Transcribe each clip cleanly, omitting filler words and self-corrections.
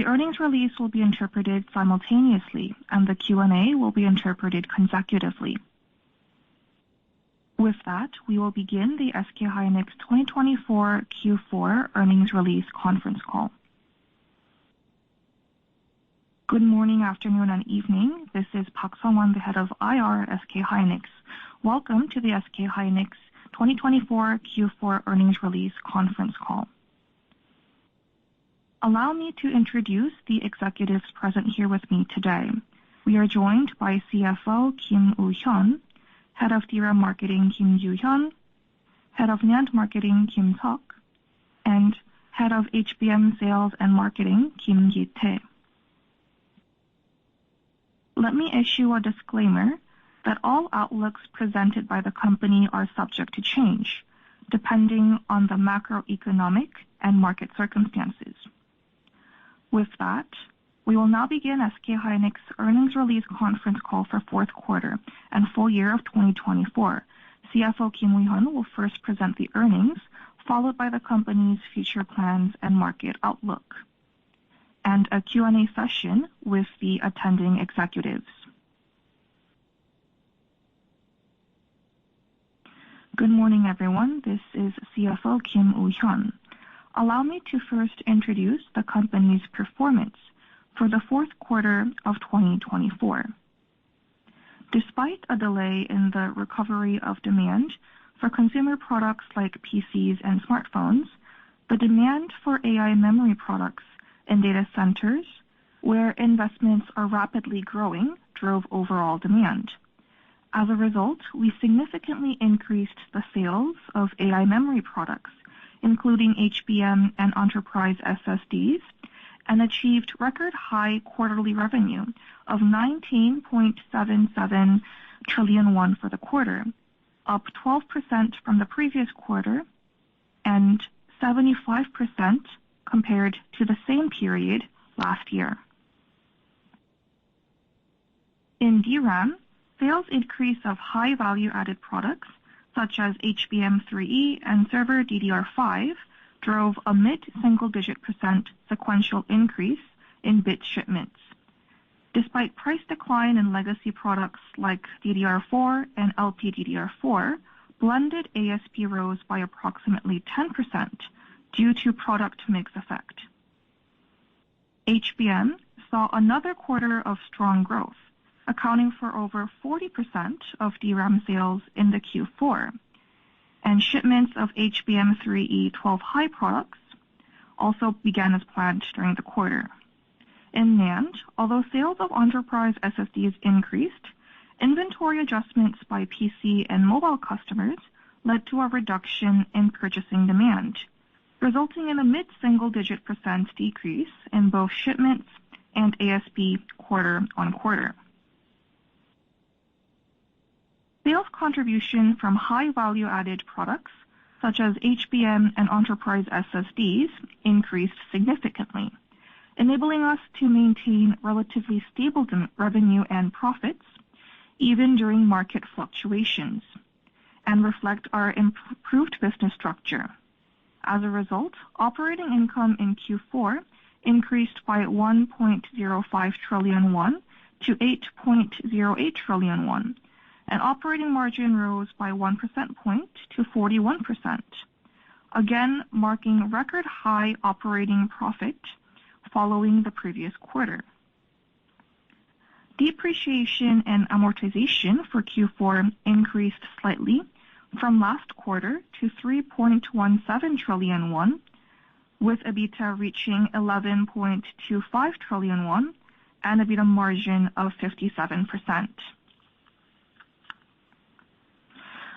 The earnings release will be interpreted simultaneously, and the Q&A will be interpreted consecutively. With that, we will begin the SK hynix 2024 Q4 earnings release conference call. Good morning, afternoon, and evening. This is Park Sung-won, the head of IR at SK hynix. Welcome to the SK hynix 2024 Q4 earnings release conference call. Allow me to introduce the executives present here with me today. We are joined by CFO Kim Woo-hyun, Head of DRAM Marketing Kim Ju-hyun, Head of NAND Marketing Kim Seok, and Head of HBM Sales and Marketing Kim Gi-tae. Let me issue a disclaimer that all outlooks presented by the company are subject to change, depending on the macroeconomic and market circumstances. With that, we will now begin SK hynix earnings release conference call for fourth quarter and full year of 2024. CFO Kim Woo-hyun will first present the earnings, followed by the company's future plans and market outlook, and a Q&A session with the attending executives. Good morning, everyone. This is CFO Kim Woo-hyun. Allow me to first introduce the company's performance for the fourth quarter of 2024. Despite a delay in the recovery of demand for consumer products like PCs and smartphones, the demand for AI memory products in data centers, where investments are rapidly growing, drove overall demand. As a result, we significantly increased the sales of AI memory products, including HBM and enterprise SSDs, and achieved record high quarterly revenue of 19.77 trillion won for the quarter, up 12% from the previous quarter and 75% compared to the same period last year. In DRAM, sales increase of high value-added products such as HBM3E and server DDR5 drove a mid-single-digit % sequential increase in bit shipments. Despite price decline in legacy products like DDR4 and LPDDR4, blended ASP rose by approximately 10% due to product mix effect. HBM saw another quarter of strong growth, accounting for over 40% of DRAM sales in the Q4, and shipments of HBM3E 12-high products also began as planned during the quarter. In NAND, although sales of enterprise SSDs increased, inventory adjustments by PC and mobile customers led to a reduction in purchasing demand, resulting in a mid-single-digit % decrease in both shipments and ASP quarter-on-quarter. Sales contribution from high value-added products, such as HBM and enterprise SSDs, increased significantly, enabling us to maintain relatively stable revenue and profits even during market fluctuations, and reflect our improved business structure. As a result, operating income in Q4 increased by 1.05 trillion won to 8.08 trillion won, and operating margin rose by 1 percentage point to 41%, again marking record high operating profit following the previous quarter. Depreciation and amortization for Q4 increased slightly from last quarter to 3.17 trillion won, with EBITDA reaching 11.25 trillion won and EBITDA margin of 57%.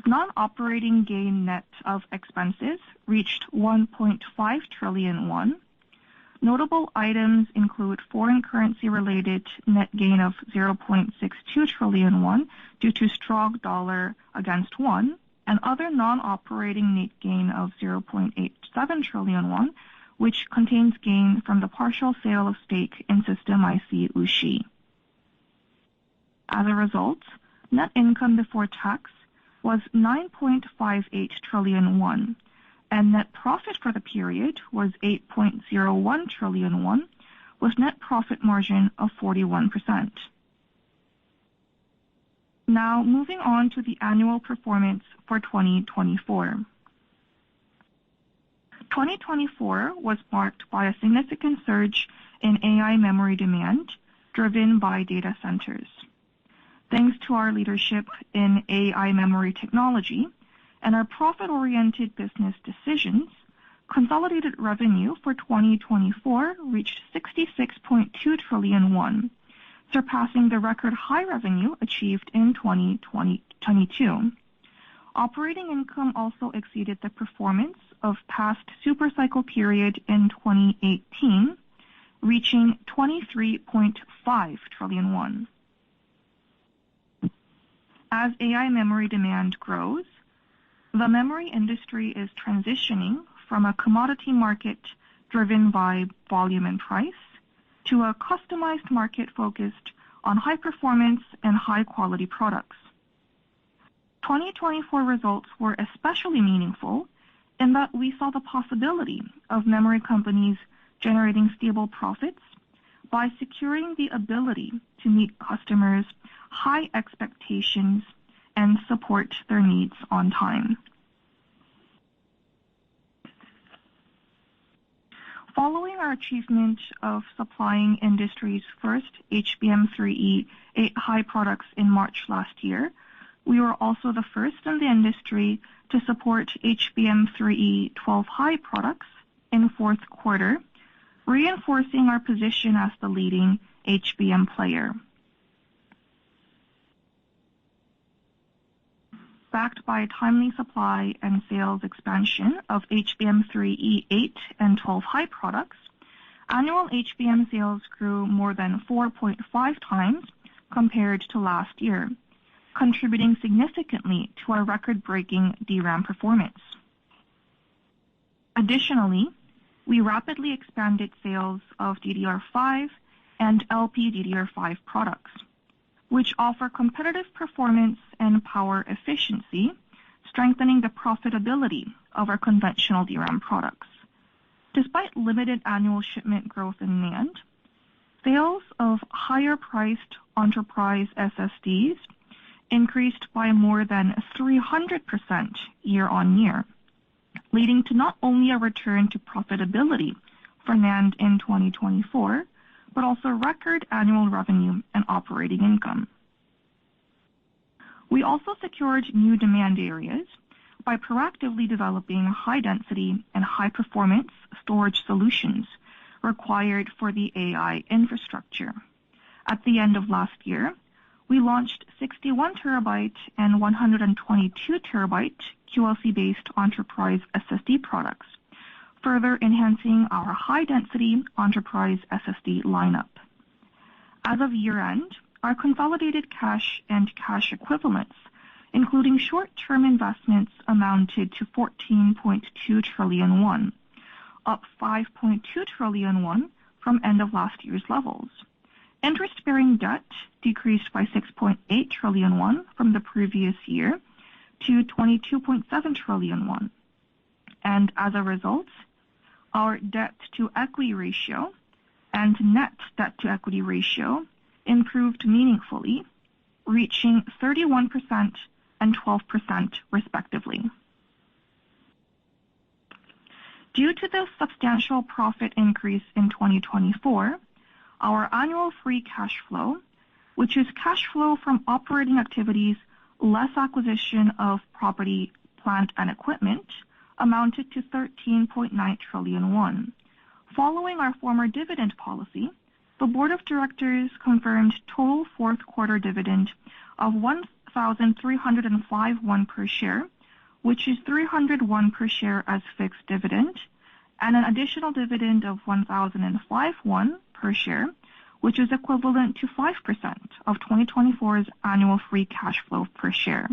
Non-operating gain net of expenses reached 1.5 trillion won. Notable items include foreign currency-related net gain of 0.62 trillion won due to strong dollar against won, and other non-operating net gain of 0.87 trillion won, which contains gain from the partial sale of stake in System IC Wuxi. As a result, net income before tax was 9.58 trillion won, and net profit for the period was 8.01 trillion won, with net profit margin of 41%. Now, moving on to the annual performance for 2024. 2024 was marked by a significant surge in AI memory demand driven by data centers. Thanks to our leadership in AI memory technology and our profit-oriented business decisions, consolidated revenue for 2024 reached 66.2 trillion won, surpassing the record high revenue achieved in 2022. Operating income also exceeded the performance of past supercycle period in 2018, reaching 23.5 trillion won. As AI memory demand grows, the memory industry is transitioning from a commodity market driven by volume and price to a customized market focused on high performance and high quality products. 2024 results were especially meaningful in that we saw the possibility of memory companies generating stable profits by securing the ability to meet customers' high expectations and support their needs on time. Following our achievement of supplying industry's first HBM3E 8-high products in March last year, we were also the first in the industry to support HBM3E 12-high products in fourth quarter, reinforcing our position as the leading HBM player. Backed by a timely supply and sales expansion of HBM3E 8 and 12 high products, annual HBM sales grew more than 4.5 times compared to last year, contributing significantly to our record-breaking DRAM performance. Additionally, we rapidly expanded sales of DDR5 and LPDDR5 products, which offer competitive performance and power efficiency, strengthening the profitability of our conventional DRAM products. Despite limited annual shipment growth in NAND, sales of higher-priced enterprise SSDs increased by more than 300% year-on-year, leading to not only a return to profitability for NAND in 2024, but also record annual revenue and operating income. We also secured new demand areas by proactively developing high-density and high-performance storage solutions required for the AI infrastructure. At the end of last year, we launched 61 terabyte and 122 terabyte QLC-based enterprise SSD products, further enhancing our high-density enterprise SSD lineup. As of year-end, our consolidated cash and cash equivalents, including short-term investments, amounted to 14.2 trillion won, up 5.2 trillion won from end of last year's levels. Interest-bearing debt decreased by 6.8 trillion won from the previous year to 22.7 trillion won. And as a result, our debt-to-equity ratio and net debt-to-equity ratio improved meaningfully, reaching 31% and 12% respectively. Due to the substantial profit increase in 2024, our annual free cash flow, which is cash flow from operating activities less acquisition of property, plant, and equipment, amounted to 13.9 trillion won. Following our former dividend policy, the Board of Directors confirmed total fourth quarter dividend of 1,305 won per share, which is 300 won per share as fixed dividend, and an additional dividend of 1,005 won per share, which is equivalent to 5% of 2024's annual free cash flow per share.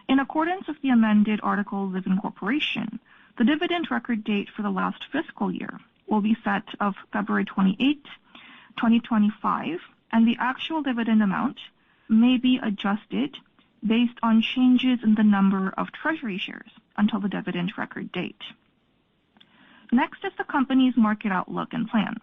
In accordance with the amended Articles of Incorporation, the dividend record date for the last fiscal year will be set of February 28, 2025, and the actual dividend amount may be adjusted based on changes in the number of treasury shares until the dividend record date. Next is the company's market outlook and plan.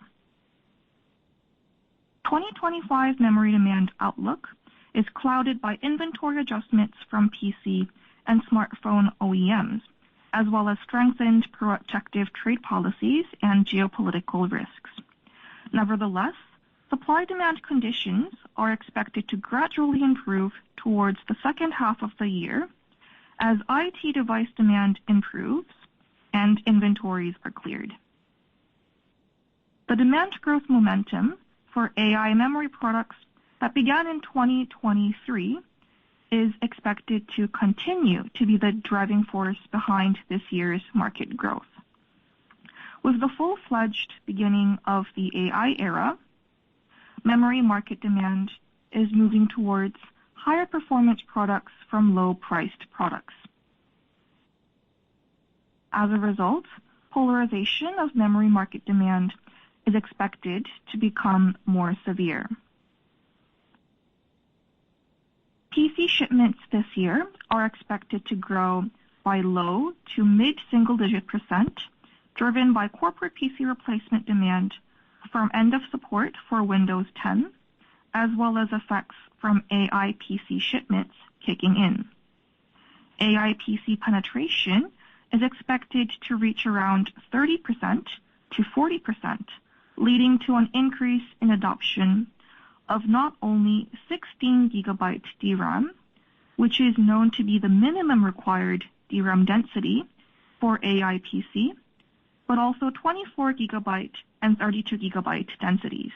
2025 memory demand outlook is clouded by inventory adjustments from PC and smartphone OEMs, as well as strengthened protective trade policies and geopolitical risks. Nevertheless, supply-demand conditions are expected to gradually improve towards the second half of the year as IT device demand improves and inventories are cleared. The demand growth momentum for AI memory products that began in 2023 is expected to continue to be the driving force behind this year's market growth. With the full-fledged beginning of the AI era, memory market demand is moving towards higher performance products from low-priced products. As a result, polarization of memory market demand is expected to become more severe. PC shipments this year are expected to grow by low to mid-single-digit %, driven by corporate PC replacement demand from end of support for Windows 10, as well as effects from AI PC shipments kicking in. AI PC penetration is expected to reach around 30% to 40%, leading to an increase in adoption of not only 16 GB DRAM, which is known to be the minimum required DRAM density for AI PC, but also 24 GB and 32 GB densities.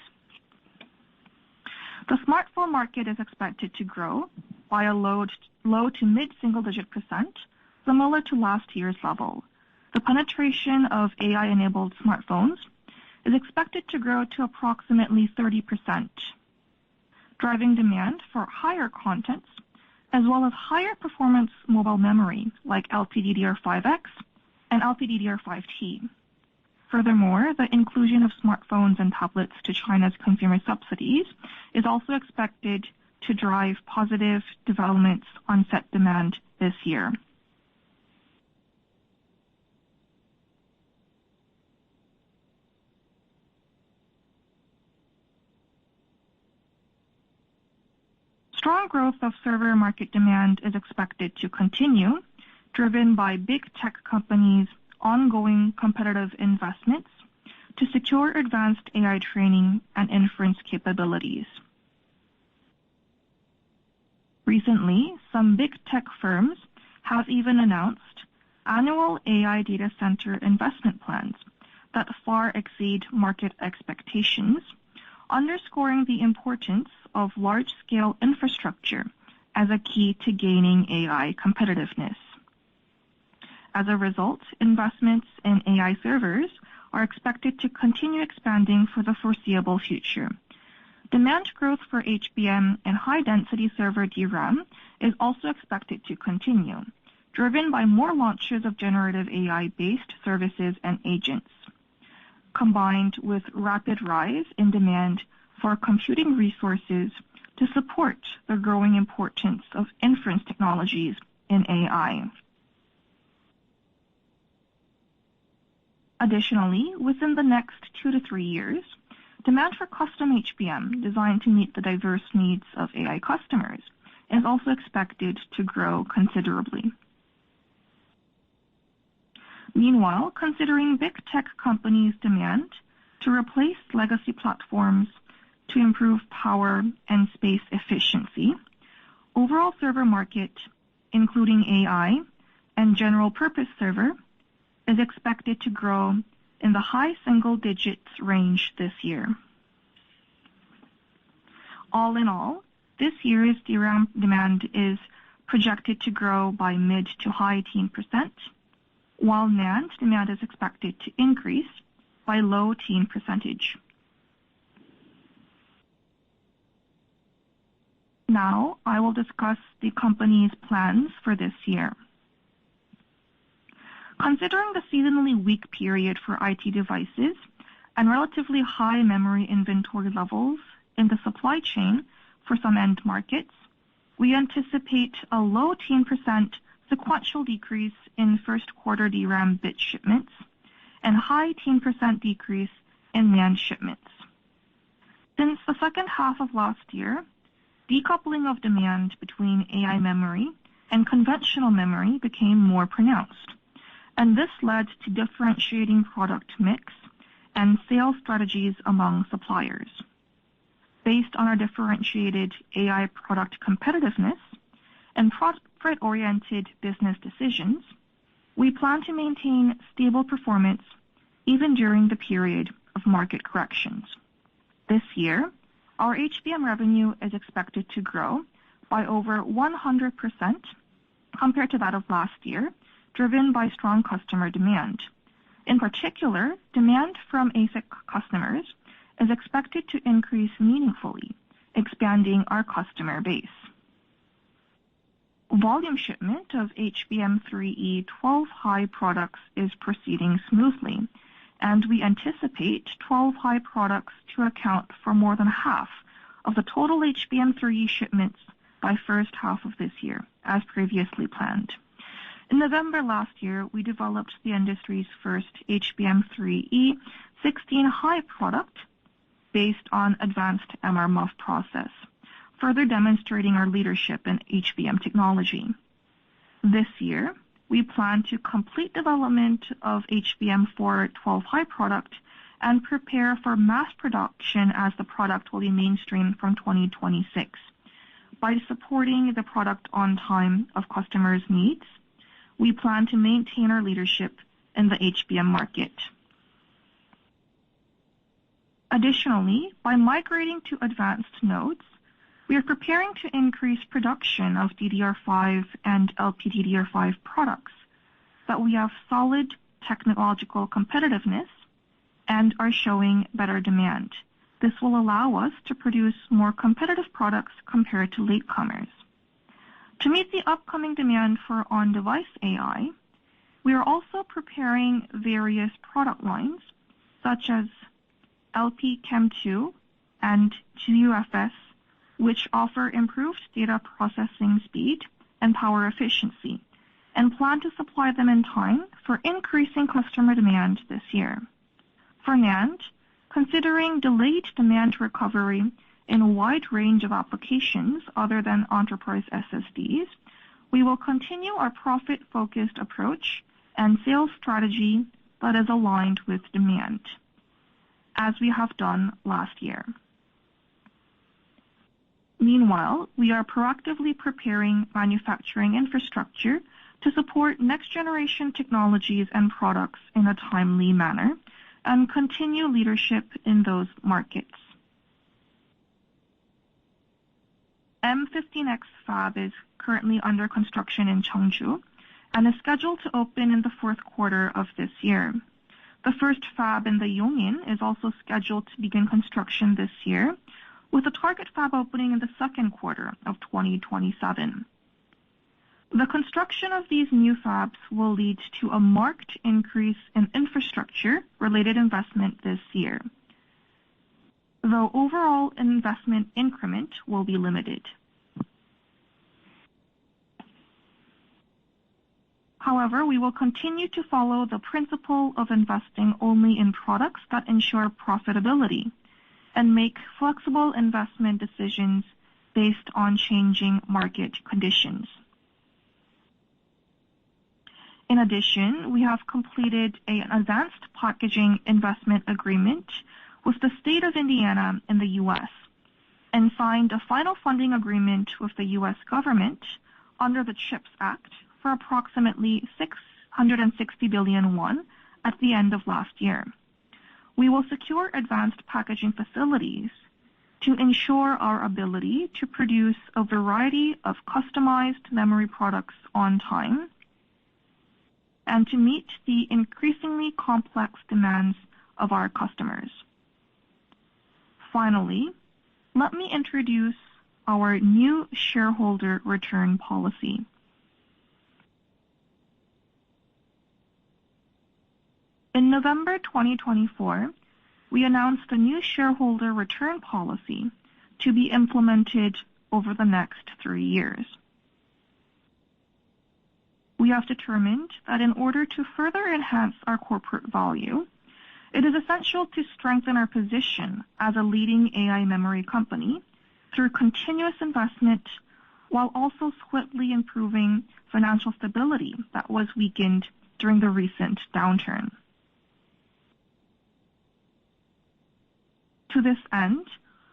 The smartphone market is expected to grow by a low to mid-single-digit %, similar to last year's level. The penetration of AI-enabled smartphones is expected to grow to approximately 30%, driving demand for higher contents, as well as higher performance mobile memory like LPDDR5X and LPDDR5T. Furthermore, the inclusion of smartphones and tablets to China's consumer subsidies is also expected to drive positive developments on set demand this year. Strong growth of server market demand is expected to continue, driven by big tech companies' ongoing competitive investments to secure advanced AI training and inference capabilities. Recently, some big tech firms have even announced annual AI data center investment plans that far exceed market expectations, underscoring the importance of large-scale infrastructure as a key to gaining AI competitiveness. As a result, investments in AI servers are expected to continue expanding for the foreseeable future. Demand growth for HBM and high-density server DRAM is also expected to continue, driven by more launches of generative AI-based services and agents, combined with rapid rise in demand for computing resources to support the growing importance of inference technologies in AI. Additionally, within the next 2 to 3 years, demand for custom HBM designed to meet the diverse needs of AI customers is also expected to grow considerably. Meanwhile, considering big tech companies' demand to replace legacy platforms to improve power and space efficiency, overall server market, including AI and general purpose server, is expected to grow in the high single digits range this year. All in all, this year's DRAM demand is projected to grow by mid to high teen %, while NAND demand is expected to increase by low teen %. Now, I will discuss the company's plans for this year. Considering the seasonally weak period for IT devices and relatively high memory inventory levels in the supply chain for some end markets, we anticipate a low teen % sequential decrease in first quarter DRAM bit shipments and high teen % decrease in NAND shipments. Since the second half of last year, decoupling of demand between AI memory and conventional memory became more pronounced, and this led to differentiating product mix and sales strategies among suppliers. Based on our differentiated AI product competitiveness and profit-oriented business decisions, we plan to maintain stable performance even during the period of market corrections. This year, our HBM revenue is expected to grow by over 100% compared to that of last year, driven by strong customer demand. In particular, demand from ASIC customers is expected to increase meaningfully, expanding our customer base. Volume shipment of HBM3E 12-high products is proceeding smoothly, and we anticipate 12-high products to account for more than half of the total HBM3E shipments by first half of this year, as previously planned. In November last year, we developed the industry's first HBM3E 16-high product based on advanced MRMUF process, further demonstrating our leadership in HBM technology. This year, we plan to complete development of HBM4 12-high product and prepare for mass production as the product will be mainstream from 2026. By supporting the product on time of customers' needs, we plan to maintain our leadership in the HBM market. Additionally, by migrating to advanced nodes, we are preparing to increase production of DDR5 and LPDDR5 products that we have solid technological competitiveness and are showing better demand. This will allow us to produce more competitive products compared to latecomers. To meet the upcoming demand for on-device AI, we are also preparing various product lines such as LPCAMM2 and GUFS, which offer improved data processing speed and power efficiency, and plan to supply them in time for increasing customer demand this year. For NAND, considering delayed demand recovery in a wide range of applications other than enterprise SSDs, we will continue our profit-focused approach and sales strategy that is aligned with demand, as we have done last year. Meanwhile, we are proactively preparing manufacturing infrastructure to support next-generation technologies and products in a timely manner and continue leadership in those markets. M15X fab is currently under construction in Cheongju and is scheduled to open in the fourth quarter of this year. The first fab in the Yongin is also scheduled to begin construction this year, with a target fab opening in the second quarter of 2027. The construction of these new fabs will lead to a marked increase in infrastructure-related investment this year, though overall investment increment will be limited. However, we will continue to follow the principle of investing only in products that ensure profitability and make flexible investment decisions based on changing market conditions. In addition, we have completed an advanced packaging investment agreement with the state of Indiana in the U.S. and signed a final funding agreement with the U.S. government under the CHIPS Act for approximately 660 billion won at the end of last year. We will secure advanced packaging facilities to ensure our ability to produce a variety of customized memory products on time and to meet the increasingly complex demands of our customers. Finally, let me introduce our new shareholder return policy. In November 2024, we announced a new shareholder return policy to be implemented over the next 3 years. We have determined that in order to further enhance our corporate value, It is essential to strengthen our position as a leading AI memory company through continuous investment, while also swiftly improving financial stability that was weakened during the recent downturn. To this end,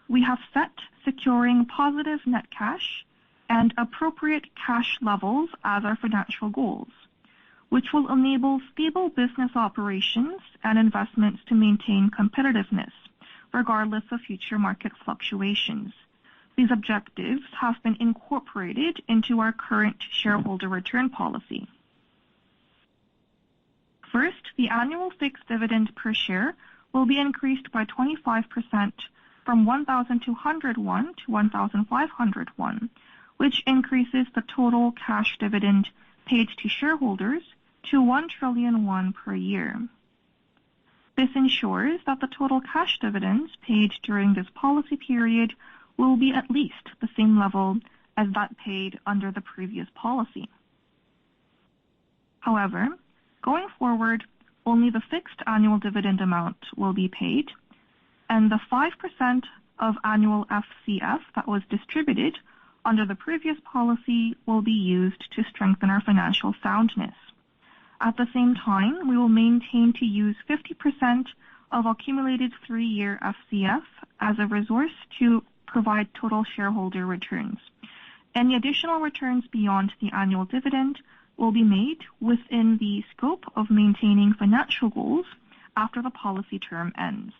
we have set securing positive net cash and appropriate cash levels as our financial goals, which will enable stable business operations and investments to maintain competitiveness regardless of future market fluctuations. These objectives have been incorporated into our current shareholder return policy. First, the annual fixed dividend per share will be increased by 25% from 1,200 won to 1,500 won, which increases the total cash dividend paid to shareholders to 1 trillion won per year. This ensures that the total cash dividends paid during this policy period will be at least the same level as that paid under the previous policy. However, going forward, only the fixed annual dividend amount will be paid, and the 5% of annual FCF that was distributed under the previous policy will be used to strengthen our financial soundness. At the same time, we will maintain to use 50% of accumulated 3-year FCF as a resource to provide total shareholder returns. Any additional returns beyond the annual dividend will be made within the scope of maintaining financial goals after the policy term ends.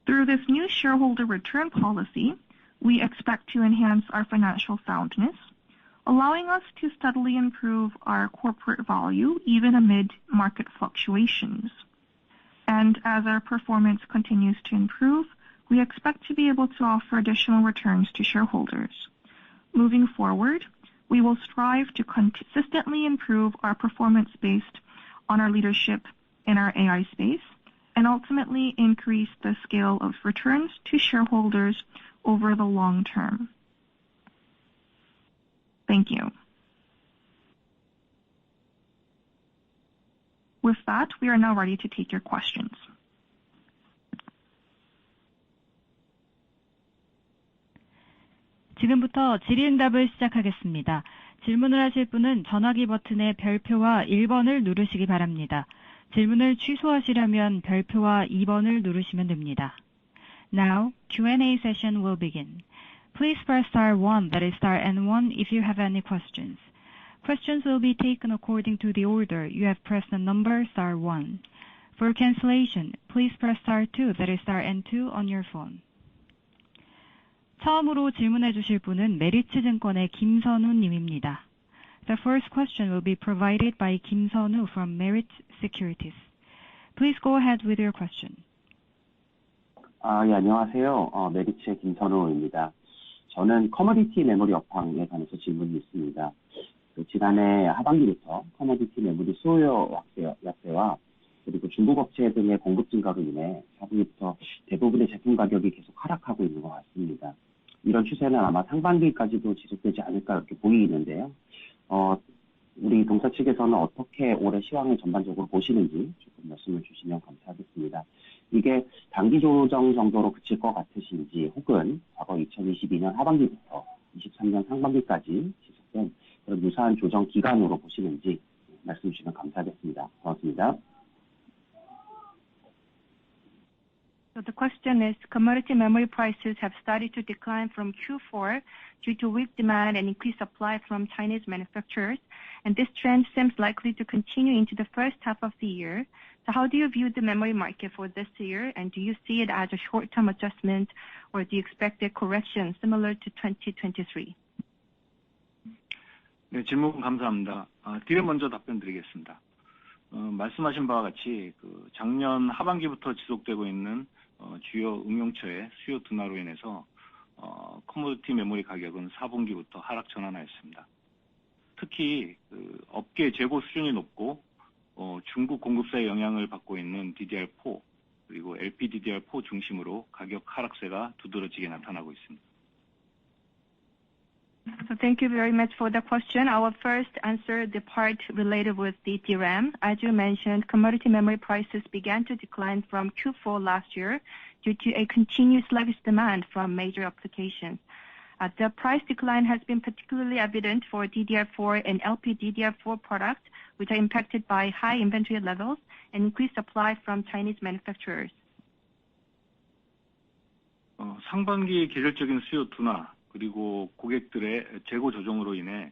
Through this new shareholder return policy, we expect to enhance our financial soundness, allowing us to steadily improve our corporate value even amid market fluctuations. And as our performance continues to improve, we expect to be able to offer additional returns to shareholders. Moving forward, we will strive to consistently improve our performance based on our leadership in our AI space, and ultimately increase the scale of returns to shareholders over the long term. Thank you. With that, we are now ready to take your questions. 지금부터 질의응답을 시작하겠습니다. 질문을 하실 분은 전화기 버튼의 별표와 1번을 누르시기 바랍니다. 질문을 취소하시려면 별표와 2번을 누르시면 됩니다. Now, Q&A session will begin. Please press star 1, that is star and 1, if you have any questions. Questions will be taken according to the order you have pressed the number star 1. For cancellation, please press star 2, that is star and 2 on your phone. 처음으로 질문해 주실 분은 메리츠증권의 김선우 님입니다. The first question will be provided by Kim Sun-woo from Meritz Securities. Please go ahead with your question. 예, 안녕하세요. 메리츠의 김선우입니다. 저는 커머디티 메모리 업황에 관해서 질문이 있습니다. 지난해 하반기부터 커머디티 메모리 수요 약세와 그리고 중국 업체 등의 공급 증가로 인해 4분기부터 대부분의 제품 가격이 계속 하락하고 있는 것 같습니다. 이런 추세는 아마 상반기까지도 지속되지 않을까 이렇게 보이는데요. 우리 동사 측에서는 어떻게 올해 시황을 전반적으로 보시는지 조금 말씀을 주시면 감사하겠습니다. 이게 단기 조정 정도로 그칠 것 같으신지, 혹은 과거 2022년 하반기부터 23년 상반기까지 지속된 그런 유사한 조정 기간으로 보시는지 말씀 주시면 감사하겠습니다. 고맙습니다. So the question is, commodity memory prices have started to decline from Q4 due to weak demand and increased supply from Chinese manufacturers, and this trend seems likely to continue into the first half of the year. So how do you view the memory market for this year, and do you see it as a short-term adjustment, or do you expect a correction similar to 2023? 네, 질문 감사합니다. 뒤에 먼저 답변드리겠습니다. 말씀하신 바와 같이 작년 하반기부터 지속되고 있는 주요 응용처의 수요 둔화로 인해서 커머디티 메모리 가격은 4분기부터 하락 전환하였습니다. 특히 업계 재고 수준이 높고 중국 공급사의 영향을 받고 있는 DDR4 그리고 LPDDR4 중심으로 가격 하락세가 두드러지게 나타나고 있습니다. Thank you very much for the question. I will first answer the part related with the DRAM. As you mentioned, commodity memory prices began to decline from Q4 last year due to a continuous sluggish demand from major applications. The price decline has been particularly evident for DDR4 and LPDDR4 products, which are impacted by high inventory levels and increased supply from Chinese manufacturers. 상반기 계절적인 수요 둔화 그리고 고객들의 재고 조정으로 인해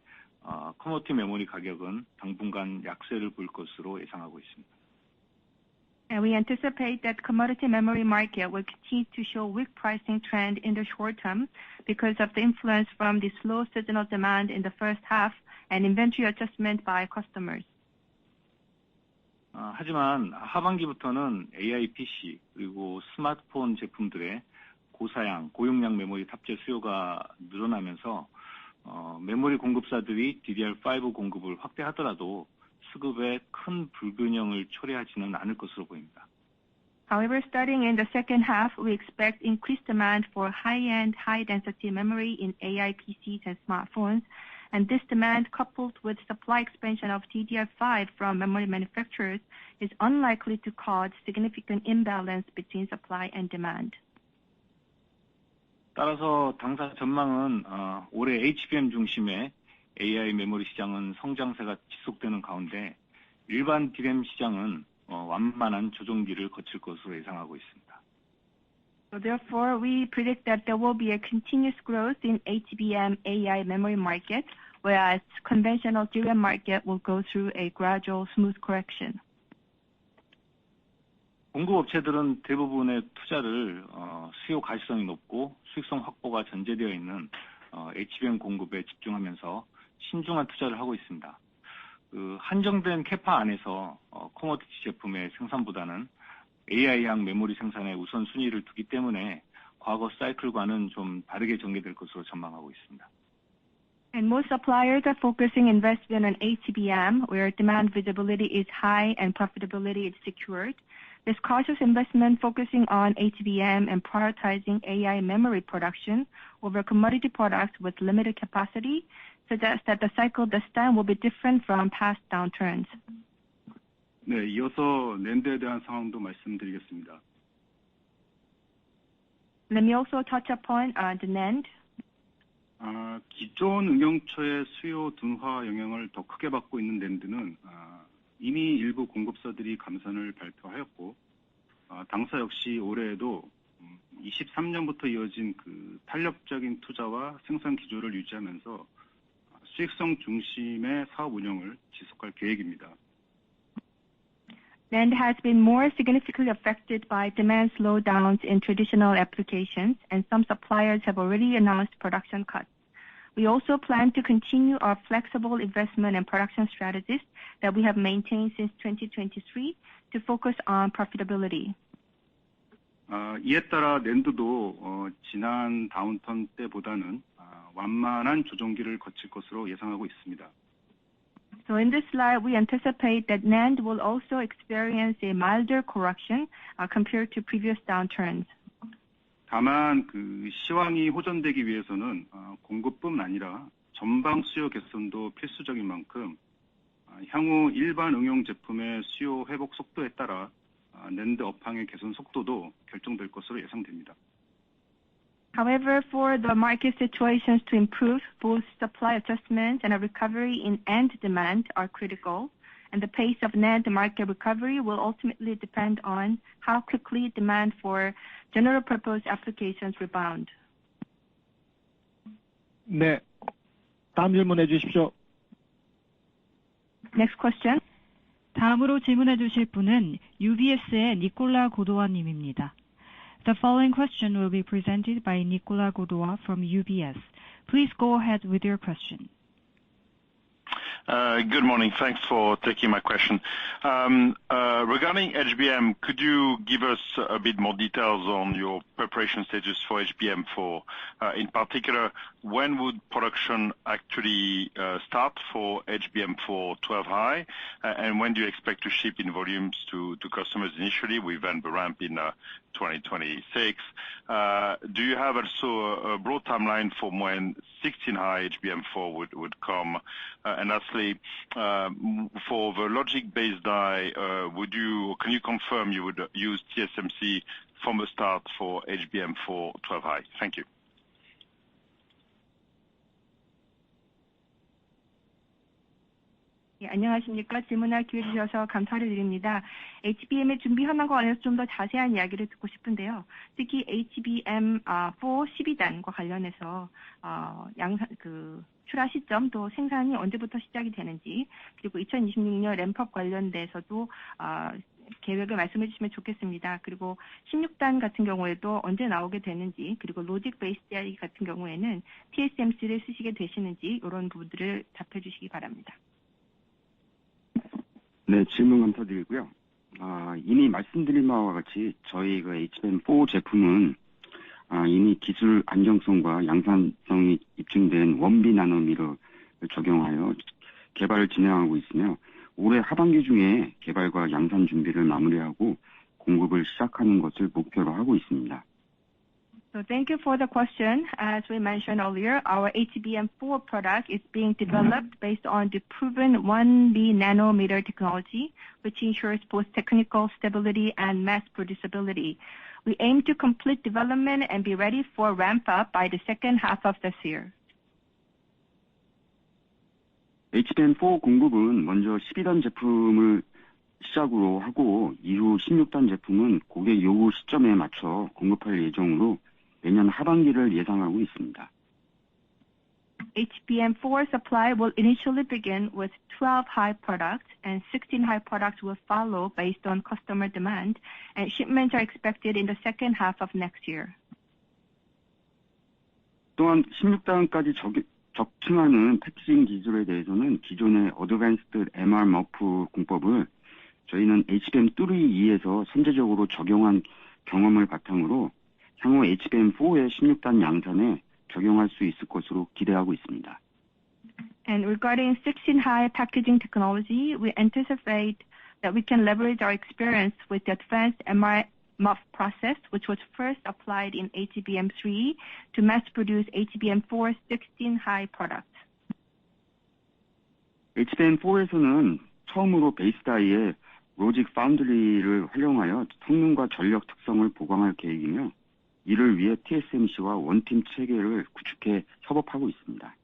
커머디티 메모리 가격은 당분간 약세를 보일 것으로 예상하고 있습니다. We anticipate that commodity memory market will continue to show weak pricing trend in the short term because of the influence from the slow seasonal demand in the first half and inventory adjustment by customers. 하지만 하반기부터는 AI PC 그리고 스마트폰 제품들의 고사양, 고용량 메모리 탑재 수요가 늘어나면서 메모리 공급사들이 DDR5 공급을 확대하더라도 수급에 큰 불균형을 초래하지는 않을 것으로 보입니다. However, starting in the second half, we expect increased demand for high-end, high-density memory in AI PCs and smartphones, and this demand, coupled with supply expansion of DDR5 from memory manufacturers, is unlikely to cause significant imbalance between supply and demand. 따라서 당사 전망은 올해 HBM 중심의 AI 메모리 시장은 성장세가 지속되는 가운데 일반 DRAM 시장은 완만한 조정기를 거칠 것으로 예상하고 있습니다. So therefore, we predict that there will be a continuous growth in HBM AI memory market, whereas conventional DRAM market will go through a gradual smooth correction. 공급업체들은 대부분의 투자를 수요 가시성이 높고 수익성 확보가 전제되어 있는 HBM 공급에 집중하면서 신중한 투자를 하고 있습니다. 한정된 캐파 안에서 커머디티 제품의 생산보다는 AI향 메모리 생산에 우선순위를 두기 때문에 과거 사이클과는 좀 다르게 전개될 것으로 전망하고 있습니다. And most suppliers are focusing investment on HBM, where demand visibility is high and profitability is secured. This cautious investment focusing on HBM and prioritizing AI memory production over commodity products with limited capacity suggests that the cycle this time will be different from past downturns. 네, 이어서 낸드에 대한 상황도 말씀드리겠습니다. Let me also touch upon the NAND. 기존 응용처의 수요 둔화 영향을 더 크게 받고 있는 낸드는 이미 일부 공급사들이 감산을 발표하였고, 당사 역시 올해에도 23년부터 이어진 탄력적인 투자와 생산 기조를 유지하면서 수익성 중심의 사업 운영을 지속할 계획입니다. NAND has been more significantly affected by demand slowdowns in traditional applications, and some suppliers have already announced production cuts. We also plan to continue our flexible investment and production strategies that we have maintained since 2023 to focus on profitability. 이에 따라 낸드도 지난 다운턴 때보다는 완만한 조정기를 거칠 것으로 예상하고 있습니다. So in this slide, we anticipate that NAND will also experience a milder correction compared to previous downturns. 다만 시황이 호전되기 위해서는 공급뿐 아니라 전방 수요 개선도 필수적인 만큼 향후 일반 응용 제품의 수요 회복 속도에 따라 낸드 업황의 개선 속도도 결정될 것으로 예상됩니다. However, for the market situations to improve, both supply adjustments and a recovery in end demand are critical, and the pace of NAND market recovery will ultimately depend on how quickly demand for general purpose applications rebound. 네, 다음 질문해 주십시오. Next question. 다음으로 질문해 주실 분은 UBS의 니콜라 고도와 님입니다. The following question will be presented by Nicola Godoa from UBS. Please go ahead with your question. Good morning. Thanks for taking my question. Regarding HBM, could you give us a bit more details on your preparation stages for HBM4? In particular, when would production actually start for HBM4 12-high? And when do you expect to ship in volumes to customers initially with then the ramp in 2026? Do you have also a broad timeline for when 16-high HBM4 would come? And lastly, for the logic-based die, can you confirm you would use TSMC from the start for HBM4 12-high? Thank you. 예, 안녕하십니까. 질문할 기회 주셔서 감사를 드립니다. HBM의 준비 현황과 관련해서 좀 더 자세한 이야기를 듣고 싶은데요. 특히 HBM4 12단과 관련해서 출하 시점 또 생산이 언제부터 시작이 되는지, 그리고 2026년 램프업 관련돼서도 계획을 말씀해 주시면 좋겠습니다. 그리고 16단 같은 경우에도 언제 나오게 되는지, 그리고 로직 베이스 디아이 같은 경우에는 TSMC를 쓰시게 되시는지, 이런 부분들을 답해 주시기 바랍니다. 네, 질문 감사드리고요. 이미 말씀드린 바와 같이 저희 HBM4 제품은 이미 기술 안정성과 양산성이 입증된 1B 나노미터를 적용하여 개발을 진행하고 있으며 올해 하반기 중에 개발과 양산 준비를 마무리하고 공급을 시작하는 것을 목표로 하고 있습니다. So thank you for the question. As we mentioned earlier, our HBM4 product is being developed based on the proven 1B nanometer technology, which ensures both technical stability and mass producibility. We aim to complete development and be ready for ramp up by the second half of this year. HBM4 공급은 먼저 12단 제품을 시작으로 하고 이후 16단 제품은 고객 요구 시점에 맞춰 공급할 예정으로 내년 하반기를 예상하고 있습니다. HBM4 supply will initially begin with 12-high products and 16-high products will follow based on customer demand, and shipments are expected in the second half of next year. 또한 16단까지 적층하는 패키징 기술에 대해서는 기존의 어드밴스드 MR 머프 공법을 저희는 HBM3E에서 선제적으로 적용한 경험을 바탕으로 향후 HBM4의 16단 양산에 적용할 수 있을 것으로 기대하고 있습니다. And regarding 16-high packaging technology, we anticipate that we can leverage our experience with the advanced MR-MUF process, which was first applied in HBM3 to mass-produce HBM4 16-high products. HBM4에서는 처음으로 베이스 다이의 로직 파운드리를 활용하여 성능과 전력 특성을 보강할 계획이며 이를 위해 TSMC와 원팀 체계를 구축해 협업하고 있습니다.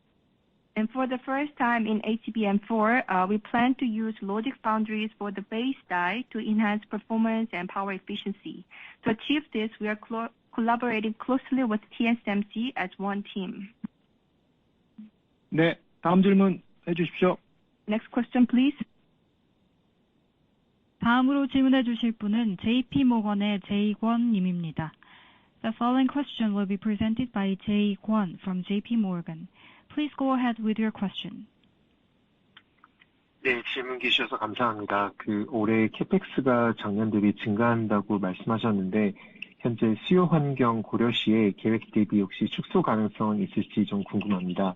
And for the first time in HBM4, we plan to use logic foundries for the base die to enhance performance and power efficiency. To achieve this, we are collaborating closely with TSMC as one team. 네, 다음 질문 해주십시오. Next question, please. 다음으로 질문해 주실 분은 JP모건의 제이권 님입니다. The following question will be presented by Jae Kwon from JP Morgan. Please go ahead with your question. 네, 질문 주셔서 감사합니다. 올해 캐펙스가 작년 대비 증가한다고 말씀하셨는데 현재 수요 환경 고려 시에 계획 대비 혹시 축소 가능성은 있을지 좀 궁금합니다.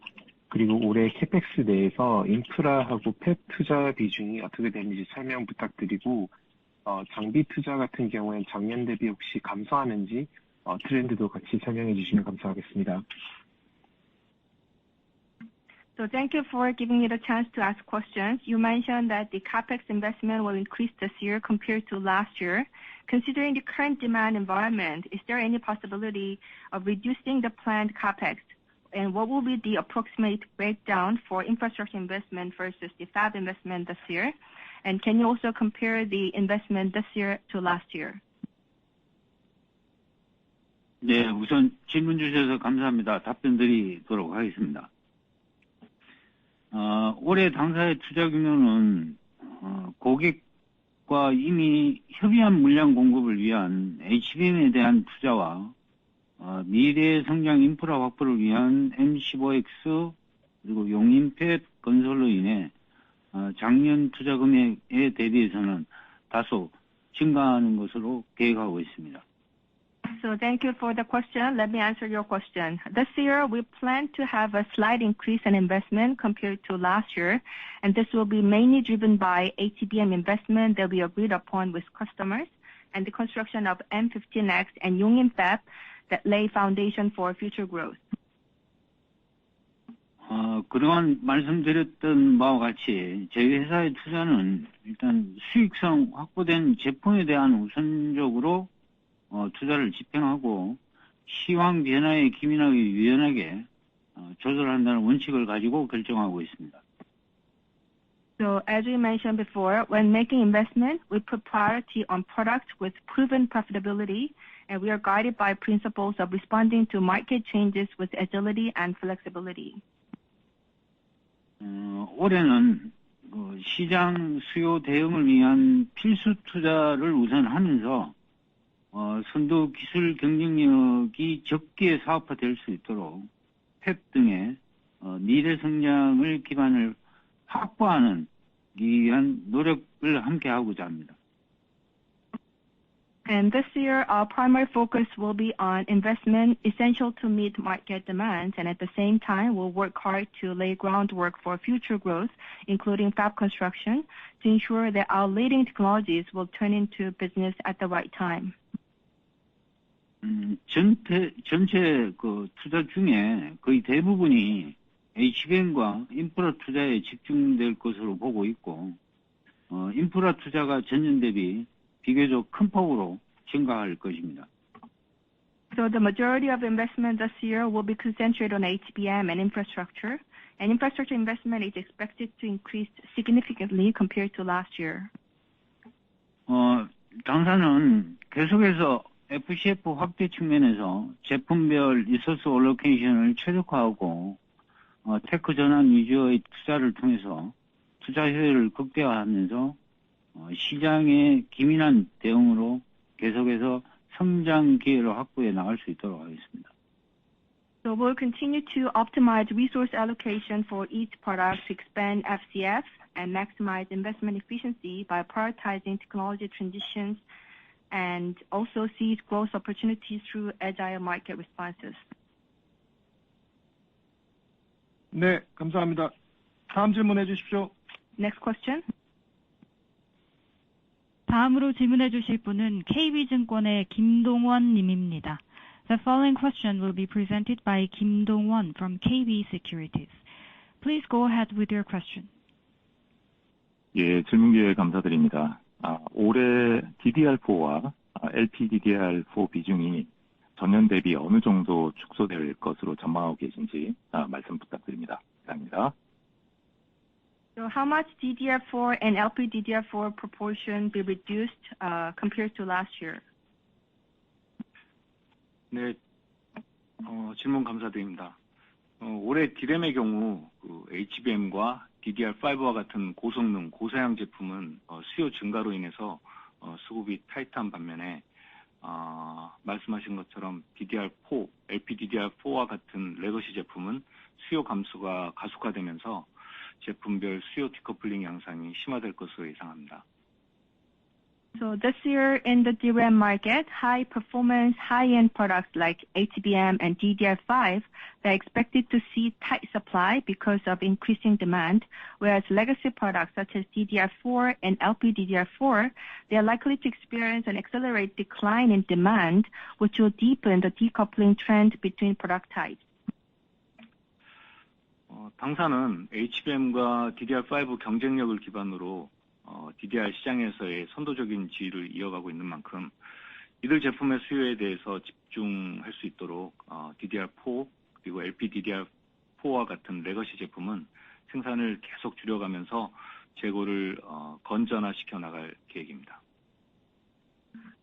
그리고 올해 캐펙스 내에서 인프라하고 팹 투자 비중이 어떻게 되는지 설명 부탁드리고 장비 투자 같은 경우엔 작년 대비 혹시 감소하는지 트렌드도 같이 설명해 주시면 감사하겠습니다. So thank you for giving me the chance to ask questions. You mentioned that the capex investment will increase this year compared to last year. Considering the current demand environment, is there any possibility of reducing the planned capex? And what will be the approximate breakdown for infrastructure investment versus the fab investment this year? And can you also compare the investment this year to last year? 네, 우선 질문 주셔서 감사합니다. 답변드리도록 하겠습니다. 올해 당사의 투자 규모는 고객과 이미 협의한 물량 공급을 위한 HBM에 대한 투자와 미래 성장 인프라 확보를 위한 M15X 그리고 용인 팹 건설로 인해 작년 투자 금액에 대비해서는 다소 증가하는 것으로 계획하고 있습니다. So thank you for the question. Let me answer your question. This year, we plan to have a slight increase in investment compared to last year, and this will be mainly driven by HBM investment that we agreed upon with customers and the construction of M15X and Yongin Fab that lay foundation for future growth. 그동안 말씀드렸던 바와 같이 저희 회사의 투자는 일단 수익성 확보된 제품에 대한 우선적으로 투자를 집행하고 시황 변화에 기민하게 유연하게 조절한다는 원칙을 가지고 결정하고 있습니다. So as we mentioned before, when making investment, we put priority on products with proven profitability, and we are guided by principles of responding to market changes with agility and flexibility. 올해는 시장 수요 대응을 위한 필수 투자를 우선하면서 선도 기술 경쟁력이 적기에 사업화될 수 있도록 펩 등의 미래 성장을 기반을 확보하는 위한 노력을 함께 하고자 합니다. And this year, our primary focus will be on investment essential to meet market demands, and at the same time, we'll work hard to lay groundwork for future growth, including fab construction, to ensure that our leading technologies will turn into business at the right time. 전체 투자 중에 거의 대부분이 HBM과 인프라 투자에 집중될 것으로 보고 있고, 인프라 투자가 전년 대비 비교적 큰 폭으로 증가할 것입니다. So the majority of investment this year will be concentrated on HBM and infrastructure investment is expected to increase significantly compared to last year. 당사는 계속해서 FCF 확대 측면에서 제품별 리소스 올로케이션을 최적화하고 테크 전환 위주의 투자를 통해서 투자 효율을 극대화하면서 시장의 기민한 대응으로 계속해서 성장 기회를 확보해 나갈 수 있도록 하겠습니다. So we'll continue to optimize resource allocation for each product to expand FCF and maximize investment efficiency by prioritizing technology transitions and also seize growth opportunities through agile market responses. 네, 감사합니다. 다음 질문해 주십시오. Next question. 다음으로 질문해 주실 분은 KB증권의 김동원 님입니다. The following question will be presented by Kim Dong-won from KB Securities. Please go ahead with your question. 예, 질문 기회 감사드립니다. 올해 DDR4와 LPDDR4 비중이 전년 대비 어느 정도 축소될 것으로 전망하고 계신지 말씀 부탁드립니다. 감사합니다. So how much DDR4 and LPDDR4 proportion be reduced compared to last year? 네, 질문 감사드립니다. 올해 D램의 경우 HBM과 DDR5와 같은 고성능, 고사양 제품은 수요 증가로 인해서 수급이 타이트한 반면에 말씀하신 것처럼 DDR4, LPDDR4와 같은 레거시 제품은 수요 감소가 가속화되면서 제품별 수요 디커플링 양상이 심화될 것으로 예상합니다. So this year in the DRAM market, high performance, high-end products like HBM and DDR5, they're expected to see tight supply because of increasing demand, whereas legacy products such as DDR4 and LPDDR4, they are likely to experience an accelerated decline in demand, which will deepen the decoupling trend between product types. 당사는 HBM과 DDR5 경쟁력을 기반으로 DDR 시장에서의 선도적인 지위를 이어가고 있는 만큼 이들 제품의 수요에 대해서 집중할 수 있도록 DDR4 그리고 LPDDR4와 같은 레거시 제품은 생산을 계속 줄여가면서 재고를 건전화시켜 나갈 계획입니다.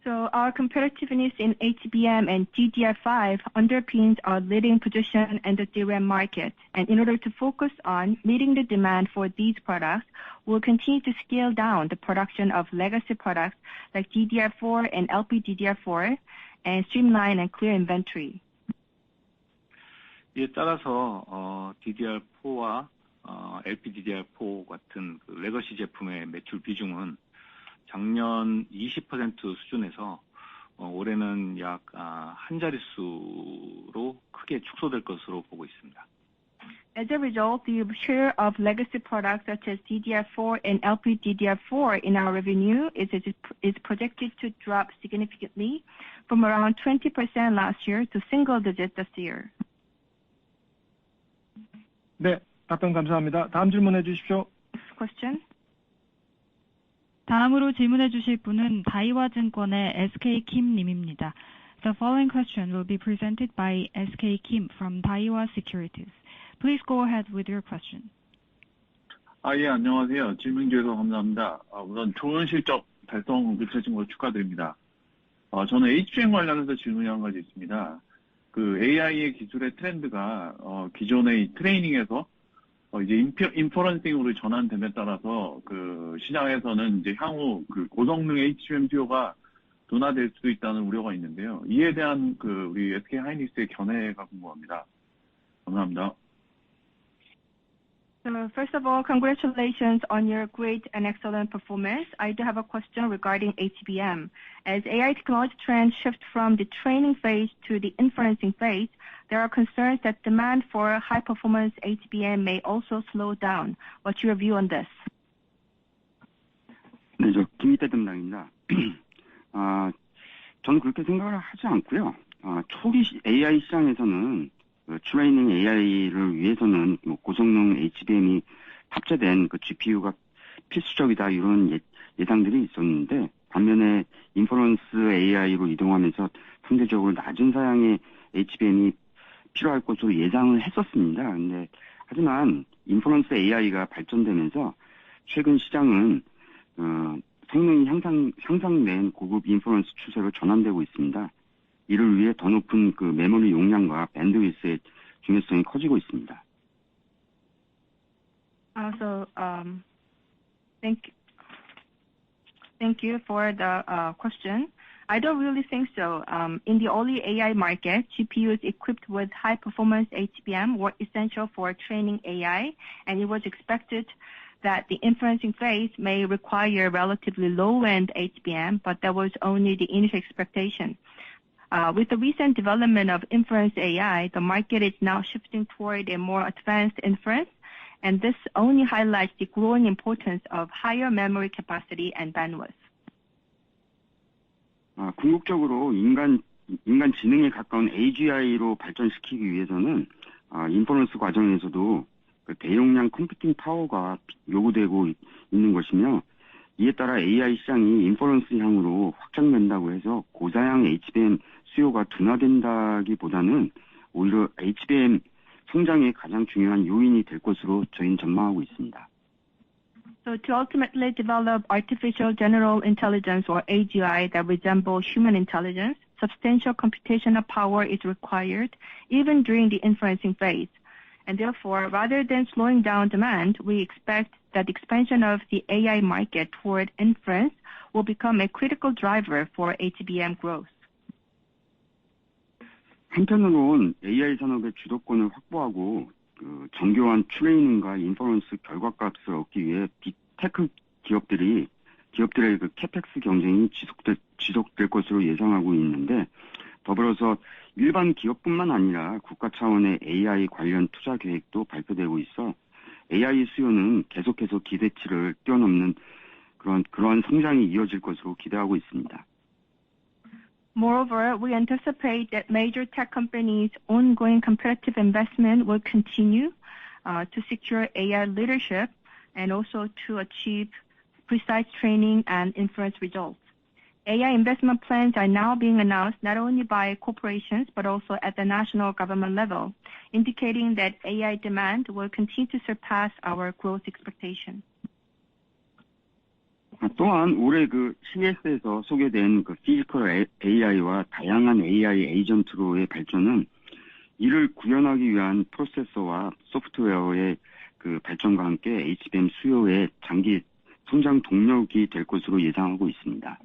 So our competitiveness in HBM and DDR5 underpins our leading position in the DRAM market. And in order to focus on meeting the demand for these products, we'll continue to scale down the production of legacy products like DDR4 and LPDDR4 and streamline and clear inventory. 이에 따라서 DDR4와 LPDDR4 같은 레거시 제품의 매출 비중은 작년 20% 수준에서 올해는 약 한 자릿수로 크게 축소될 것으로 보고 있습니다. As a result, the share of legacy products such as DDR4 and LPDDR4 in our revenue is projected to drop significantly from around 20% last year to single digit this year. 네, 답변 감사합니다. 다음 질문해 주십시오. Next question. 다음으로 질문해 주실 분은 다이와 증권의 SK Kim 님입니다. The following question will be presented by SK Kim from Daiwa Securities. Please go ahead with your question. 예, 안녕하세요. 질문 주셔서 감사합니다. 우선 좋은 실적 달성 펼쳐진 걸 축하드립니다. 저는 HBM 관련해서 질문이 한 가지 있습니다. 그 AI의 기술의 트렌드가 기존의 트레이닝에서 이제 인퍼런싱으로 전환됨에 따라서 그 시장에서는 이제 향후 그 고성능 HBM 수요가 둔화될 수도 있다는 우려가 있는데요. 이에 대한 그 우리 SK 하이닉스의 견해가 궁금합니다. 감사합니다. So first of all, congratulations on your great and excellent performance. I do have a question regarding HBM. As AI technology trends shift from the training phase to the inferencing phase, there are concerns that demand for high-performance HBM may also slow down. What's your view on this? 네, 저 김희태 담당입니다. 저는 그렇게 생각을 하지 않고요. 초기 AI 시장에서는 트레이닝 AI를 위해서는 고성능 HBM이 탑재된 그 GPU가 필수적이다 이런 예상들이 있었는데 반면에 인퍼런스 AI로 이동하면서 상대적으로 낮은 사양의 HBM이 필요할 것으로 예상을 했었습니다. 근데 하지만 인퍼런스 AI가 발전되면서 최근 시장은 성능이 향상된 고급 인퍼런스 추세로 전환되고 있습니다. 이를 위해 더 높은 그 메모리 용량과 밴드위스의 중요성이 커지고 있습니다. Thank you for the question. I don't really think so. In the early AI market, GPUs equipped with high-performance HBM were essential for training AI, and it was expected that the inferencing phase may require relatively low-end HBM, but that was only the initial expectation. With the recent development of inference AI, the market is now shifting toward a more advanced inference, and this only highlights the growing importance of higher memory capacity and bandwidth. 궁극적으로 인간 지능에 가까운 AGI로 발전시키기 위해서는 인퍼런스 과정에서도 그 대용량 컴퓨팅 파워가 요구되고 있는 것이며 이에 따라 AI 시장이 인퍼런스 향으로 확장된다고 해서 고사양 HBM 수요가 둔화된다기보다는 오히려 HBM 성장의 가장 중요한 요인이 될 것으로 저희는 전망하고 있습니다. So to ultimately develop artificial general intelligence or AGI that resemble human intelligence, substantial computational power is required even during the inferencing phase. And therefore, rather than slowing down demand, we expect that the expansion of the AI market toward inference will become a critical driver for HBM growth. 한편으론 AI 산업의 주도권을 확보하고 정교한 트레이닝과 인퍼런스 결과값을 얻기 위해 빅테크 기업들의 그 캐펙스 경쟁이 지속될 것으로 예상하고 있는데 더불어서 일반 기업뿐만 아니라 국가 차원의 AI 관련 투자 계획도 발표되고 있어 AI 수요는 계속해서 기대치를 뛰어넘는 그러한 성장이 이어질 것으로 기대하고 있습니다. Moreover, we anticipate that major tech companies' ongoing competitive investment will continue to secure AI leadership and also to achieve precise training and inference results. AI investment plans are now being announced not only by corporations but also at the national government level, indicating that AI demand will continue to surpass our growth expectation. 또한 올해 그 CES에서 소개된 그 피지컬 AI와 다양한 AI 에이전트로의 발전은 이를 구현하기 위한 프로세서와 소프트웨어의 그 발전과 함께 HBM 수요의 장기 성장 동력이 될 것으로 예상하고 있습니다.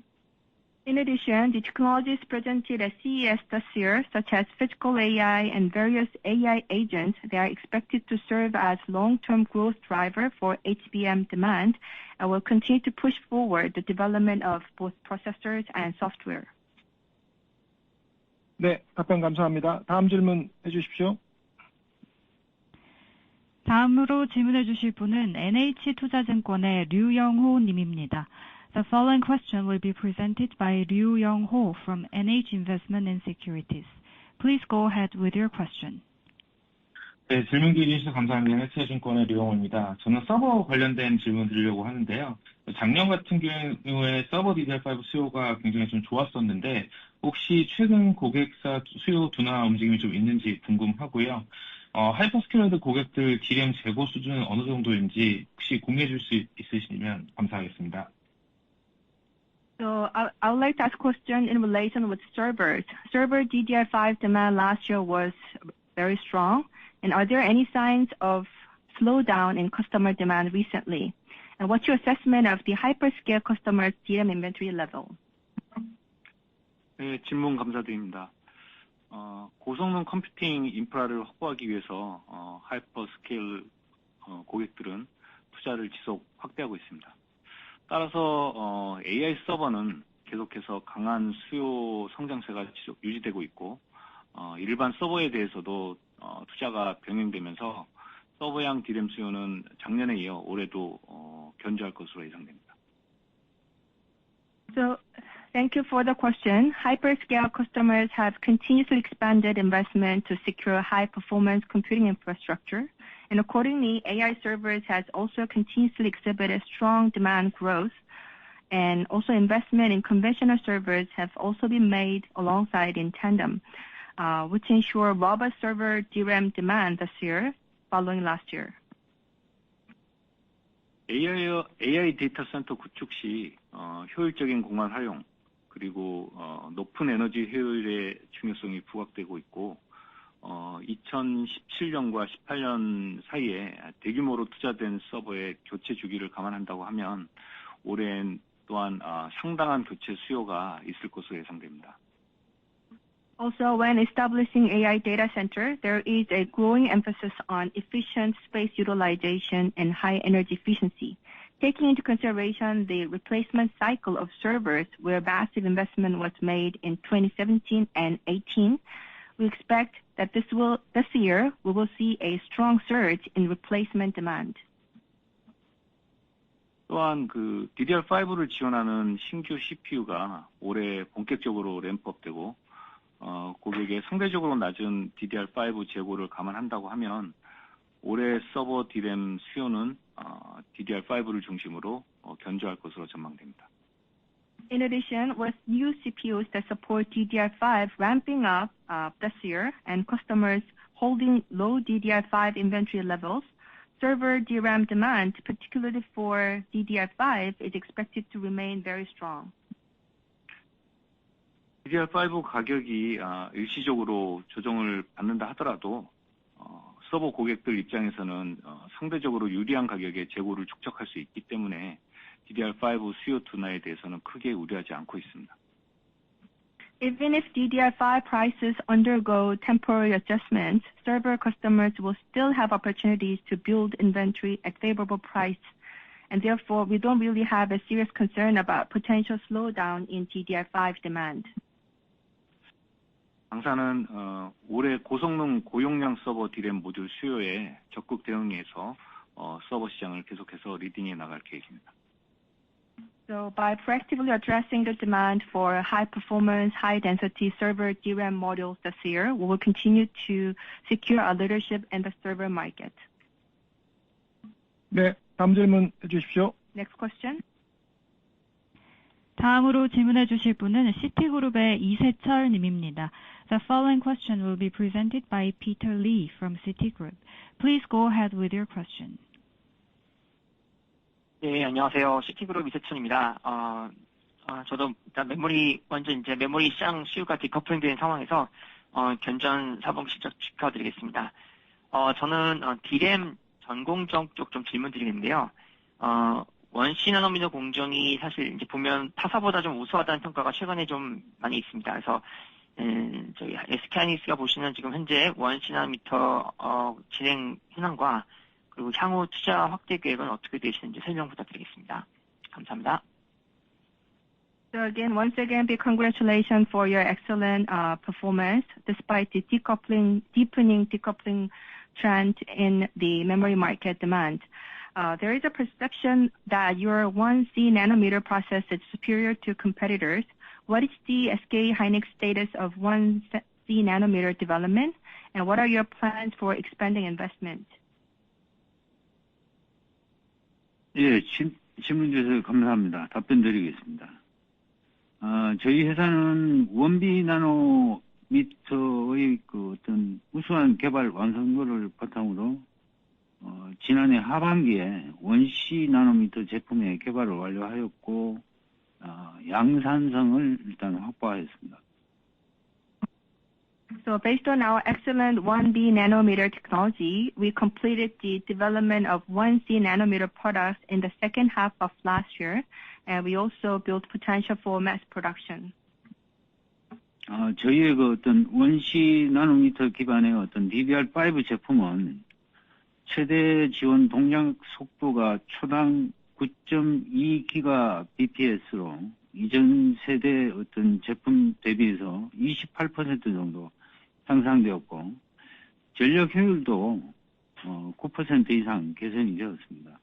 In addition, the technologies presented at CES this year, such as physical AI and various AI agents, they are expected to serve as long-term growth driver for HBM demand and will continue to push forward the development of both processors and software. 네, 답변 감사합니다. 다음 질문 해주십시오. 다음으로 질문해 주실 분은 NH투자증권의 류영호 님입니다. The following question will be presented by Ryu Young-ho from NH Investment and Securities. Please go ahead with your question. 네, 질문 기회 주셔서 감사합니다. 해체증권의 류영호입니다. 저는 서버 관련된 질문 드리려고 하는데요. 작년 같은 경우에 서버 DDR5 수요가 굉장히 좀 좋았었는데 혹시 최근 고객사 수요 둔화 움직임이 좀 있는지 궁금하고요. 하이퍼스케일러들 고객들 DRAM 재고 수준은 어느 정도인지 혹시 공유해 줄 수 있으시면 감사하겠습니다. So I would like to ask a question in relation with servers. Server DDR5 demand last year was very strong. And are there any signs of slowdown in customer demand recently? And what's your assessment of the hyperscale customers' DRAM inventory level? 네, 질문 감사드립니다. 고성능 컴퓨팅 인프라를 확보하기 위해서 하이퍼스케일 고객들은 투자를 지속 확대하고 있습니다. 따라서 AI 서버는 계속해서 강한 수요 성장세가 유지되고 있고 일반 서버에 대해서도 투자가 병행되면서 서버형 DRAM 수요는 작년에 이어 올해도 견조할 것으로 예상됩니다. So, thank you for the question. Hyperscale customers have continuously expanded investment to secure high-performance computing infrastructure, and accordingly, AI servers has also continuously exhibited strong demand growth, and also investment in conventional servers have also been made alongside in tandem, which ensure robust server DRAM demand this year, following last year. AI 데이터 센터 구축 시 효율적인 공간 활용 그리고 높은 에너지 효율의 중요성이 부각되고 있고 2017년과 18년 사이에 대규모로 투자된 서버의 교체 주기를 감안한다고 하면 올해엔 또한 상당한 교체 수요가 있을 것으로 예상됩니다. Also, when establishing AI data center, there is a growing emphasis on efficient space utilization and high energy efficiency. Taking into consideration the replacement cycle of servers where massive investment was made in 2017 and 18, we expect that this year we will see a strong surge in replacement demand. 또한 DDR5를 지원하는 신규 CPU가 올해 본격적으로 램프업되고 고객의 상대적으로 낮은 DDR5 재고를 감안한다고 하면 올해 서버 DRAM 수요는 DDR5를 중심으로 견조할 것으로 전망됩니다. In addition, with new CPUs that support DDR5 ramping up this year and customers holding low DDR5 inventory levels, server DRAM demand, particularly for DDR5, is expected to remain very strong. DDR5 가격이 일시적으로 조정을 받는다 하더라도 서버 고객들 입장에서는 상대적으로 유리한 가격의 재고를 축적할 수 있기 때문에 DDR5 수요 둔화에 대해서는 크게 우려하지 않고 있습니다. Even if DDR5 prices undergo temporary adjustments, server customers will still have opportunities to build inventory at favorable price, and therefore we don't really have a serious concern about potential slowdown in DDR5 demand. 당사는 올해 고성능 고용량 서버 DRAM 모듈 수요에 적극 대응해서 서버 시장을 계속해서 리딩해 나갈 계획입니다. So by proactively addressing the demand for high performance, high density server DRAM modules this year, we will continue to secure our leadership in the server market. 네, 다음 질문 해주십시오. Next question. 다음으로 질문해 주실 분은 시티그룹의 이세철 님입니다. The following question will be presented by Peter Lee from Citigroup. Please go ahead with your question. 네, 안녕하세요. 시티그룹 이세철입니다. 저도 일단 메모리 시장 수요가 디커플링된 상황에서 견조한 4분기 실적 축하드리겠습니다. 저는 DRAM 전공정 쪽 좀 질문 드리겠는데요. 원C 나노미터 공정이 사실 이제 보면 타사보다 좀 우수하다는 평가가 최근에 좀 많이 있습니다. 그래서 저희 SK하이닉스가 보시는 지금 현재 원C 나노미터 진행 현황과 그리고 향후 투자 확대 계획은 어떻게 되시는지 설명 부탁드리겠습니다. 감사합니다. So again, once again, big congratulations for your excellent performance despite the deepening decoupling trend in the memory market demand. There is a perception that your 1C nanometer process is superior to competitors. What is the SK Hynix status of 1C nanometer development? And what are your plans for expanding investment? 예, 질문 주셔서 감사합니다. 답변 드리겠습니다. 저희 회사는 원비 나노미터의 어떤 우수한 개발 완성도를 바탕으로 지난해 하반기에 원시 나노미터 제품의 개발을 완료하였고 양산성을 일단 확보하였습니다. So based on our excellent 1B nanometer technology, we completed the development of 1C nanometer products in the second half of last year, and we also built potential for mass production. 저희의 어떤 원시 나노미터 기반의 어떤 DDR5 제품은 최대 지원 동작 속도가 초당 9.2 기가bps로 이전 세대 어떤 제품 대비해서 28% 정도 향상되었고, 전력 효율도 9% 이상 개선이 되었습니다.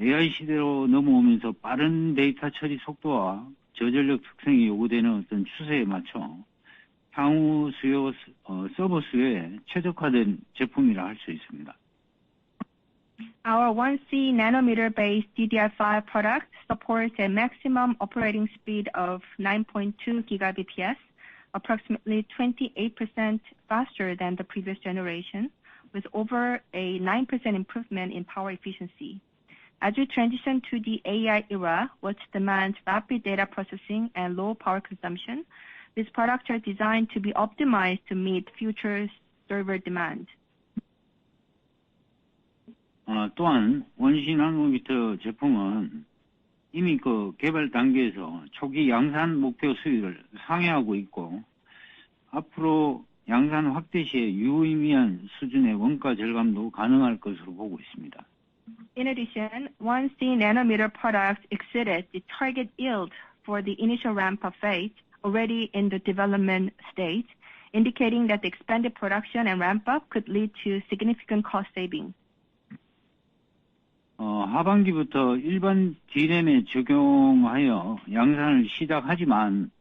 AI 시대로 넘어오면서 빠른 데이터 처리 속도와 저전력 특성이 요구되는 어떤 추세에 맞춰 향후 서버 수요에 최적화된 제품이라 할 수 있습니다. Our 1C nanometer-based DDR5 product supports a maximum operating speed of 9.2 gigabps, approximately 28% faster than the previous generation, with over a 9% improvement in power efficiency. As we transition to the AI era, which demands rapid data processing and low power consumption, these products are designed to be optimized to meet future server demand. 또한 원시 나노미터 제품은 이미 개발 단계에서 초기 양산 목표 수율을 상회하고 있고, 앞으로 양산 확대 시에 유의미한 수준의 원가 절감도 가능할 것으로 보고 있습니다. In addition, 1C nanometer products exceeded the target yield for the initial ramp-up phase already in the development stage, indicating that the expanded production and ramp-up could lead to significant cost savings. 하반기부터 일반 D램에 적용하여 양산을 시작하지만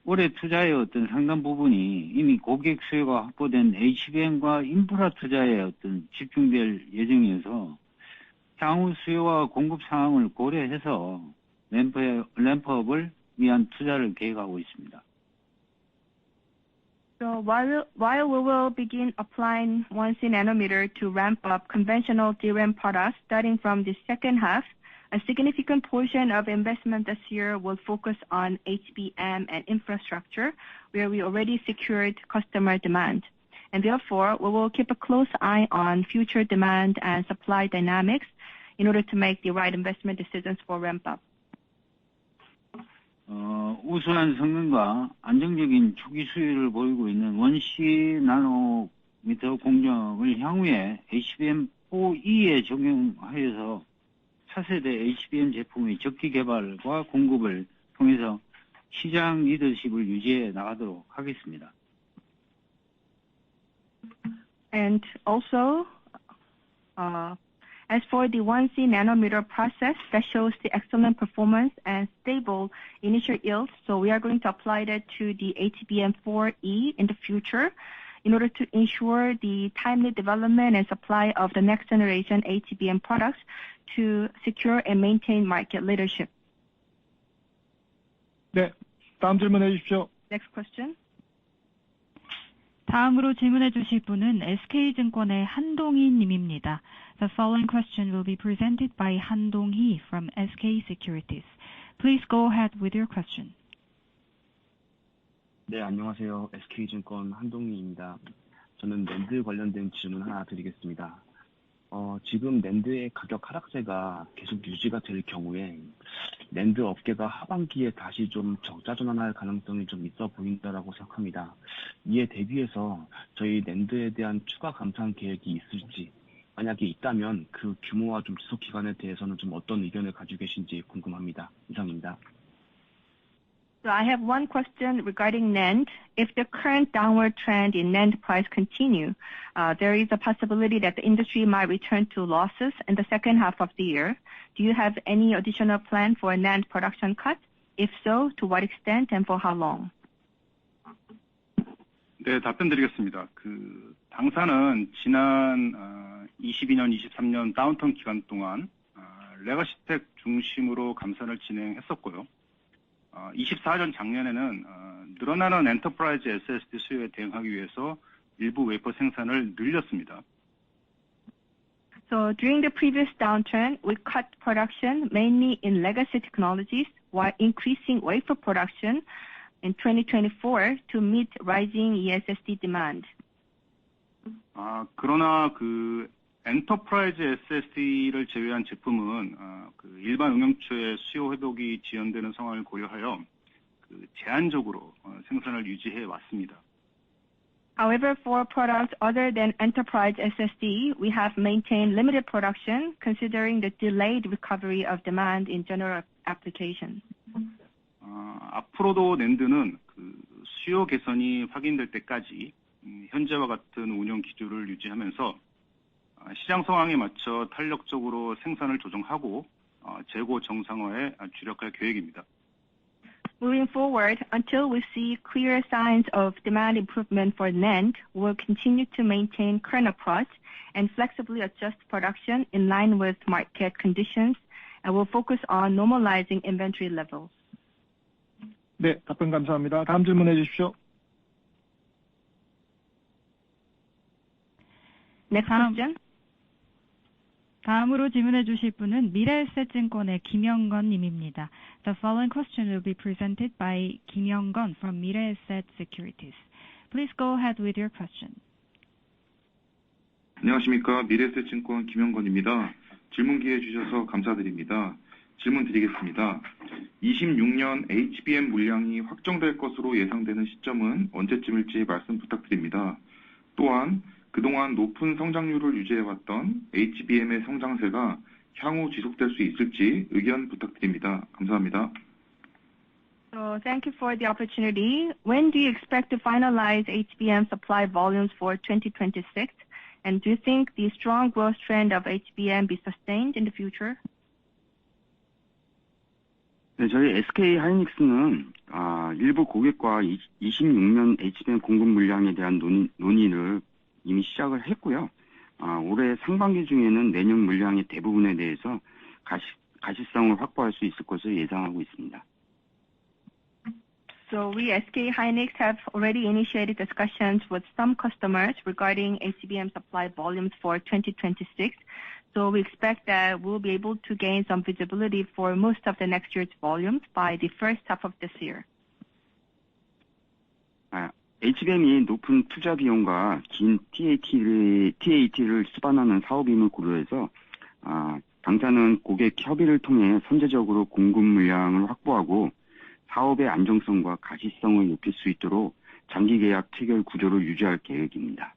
올해 투자의 어떤 상당 부분이 이미 고객 수요가 확보된 HBM과 인프라 투자에 어떤 집중될 예정이어서 향후 수요와 공급 상황을 고려해서 램프업을 위한 투자를 계획하고 있습니다. So while we will begin applying 1C nanometer to ramp up conventional DRAM products starting from the second half, a significant portion of investment this year will focus on HBM and infrastructure, where we already secured customer demand. And therefore, we will keep a close eye on future demand and supply dynamics in order to make the right investment decisions for ramp up. 우수한 성능과 안정적인 초기 수요를 보이고 있는 원시 나노미터 공정을 향후에 HBM4E에 적용하여서 차세대 HBM 제품의 적기 개발과 공급을 통해서 시장 리더십을 유지해 나가도록 하겠습니다. And also, as for the 1C nanometer process that shows the excellent performance and stable initial yields, so we are going to apply that to the HBM4E in the future in order to ensure the timely development and supply of the next generation HBM products to secure and maintain market leadership. 네, 다음 질문해 주십시오. Next question. 다음으로 질문해 주실 분은 SK증권의 한동희 님입니다. The following question will be presented by Han Dong-hee from SK Securities. Please go ahead with your question. 네, 안녕하세요. SK증권 한동희입니다. 저는 낸드 관련된 질문 하나 드리겠습니다. 지금 낸드의 가격 하락세가 계속 유지가 될 경우에 낸드 업계가 하반기에 다시 좀 적자 전환할 가능성이 좀 있어 보인다라고 생각합니다. 이에 대비해서 저희 낸드에 대한 추가 감산 계획이 있을지, 만약에 있다면 그 규모와 좀 지속 기간에 대해서는 좀 어떤 의견을 가지고 계신지 궁금합니다. 이상입니다. So I have one question regarding NAND. If the current downward trend in NAND price continue, there is a possibility that the industry might return to losses in the second half of the year. Do you have any additional plan for NAND production cuts? If so, to what extent and for how long? 네, 답변드리겠습니다. 당사는 지난 22년, 23년 다운턴 기간 동안 레거시텍 중심으로 감산을 진행했었고요. 24년 작년에는 늘어나는 엔터프라이즈 SSD 수요에 대응하기 위해서 일부 웨이퍼 생산을 늘렸습니다. So during the previous downturn, we cut production mainly in legacy technologies while increasing wafer production in 2024 to meet rising ESSD demand. 그러나 엔터프라이즈 SSD를 제외한 제품은 일반 응용처의 수요 회복이 지연되는 상황을 고려하여 제한적으로 생산을 유지해 왔습니다. However, for products other than enterprise SSD, we have maintained limited production considering the delayed recovery of demand in general applications. 앞으로도 낸드는 수요 개선이 확인될 때까지 현재와 같은 운영 기조를 유지하면서 시장 상황에 맞춰 탄력적으로 생산을 조정하고 재고 정상화에 주력할 계획입니다. Moving forward, until we see clear signs of demand improvement for NAND, we'll continue to maintain current approach and flexibly adjust production in line with market conditions, and we'll focus on normalizing inventory levels. 네, 답변 감사합니다. 다음 질문해 주십시오. Next question. 다음으로 질문해 주실 분은 미래에셋증권의 김영건 님입니다. The following question will be presented by Kim Young-gon from Miraeasset Securities. Please go ahead with your question. 안녕하십니까. 미래에셋증권 김영건입니다. 질문 기회 주셔서 감사드립니다. 질문 드리겠습니다. 26년 HBM 물량이 확정될 것으로 예상되는 시점은 언제쯤일지 말씀 부탁드립니다. 또한 그동안 높은 성장률을 유지해왔던 HBM의 성장세가 향후 지속될 수 있을지 의견 부탁드립니다. 감사합니다. So thank you for the opportunity. When do you expect to finalize HBM supply volumes for 2026? And do you think the strong growth trend of HBM be sustained in the future? 네, 저희 SK 하이닉스는 일부 고객과 26년 HBM 공급 물량에 대한 논의를 이미 시작을 했고요. 올해 상반기 중에는 내년 물량의 대부분에 대해서 가시성을 확보할 수 있을 것을 예상하고 있습니다. So we SK hynix have already initiated discussions with some customers regarding HBM supply volumes for 2026. So we expect that we'll be able to gain some visibility for most of the next year's volumes by the first half of this year. HBM이 높은 투자 비용과 긴 TAT를 수반하는 사업임을 고려해서 당사는 고객 협의를 통해 선제적으로 공급 물량을 확보하고 사업의 안정성과 가시성을 높일 수 있도록 장기 계약 체결 구조를 유지할 계획입니다.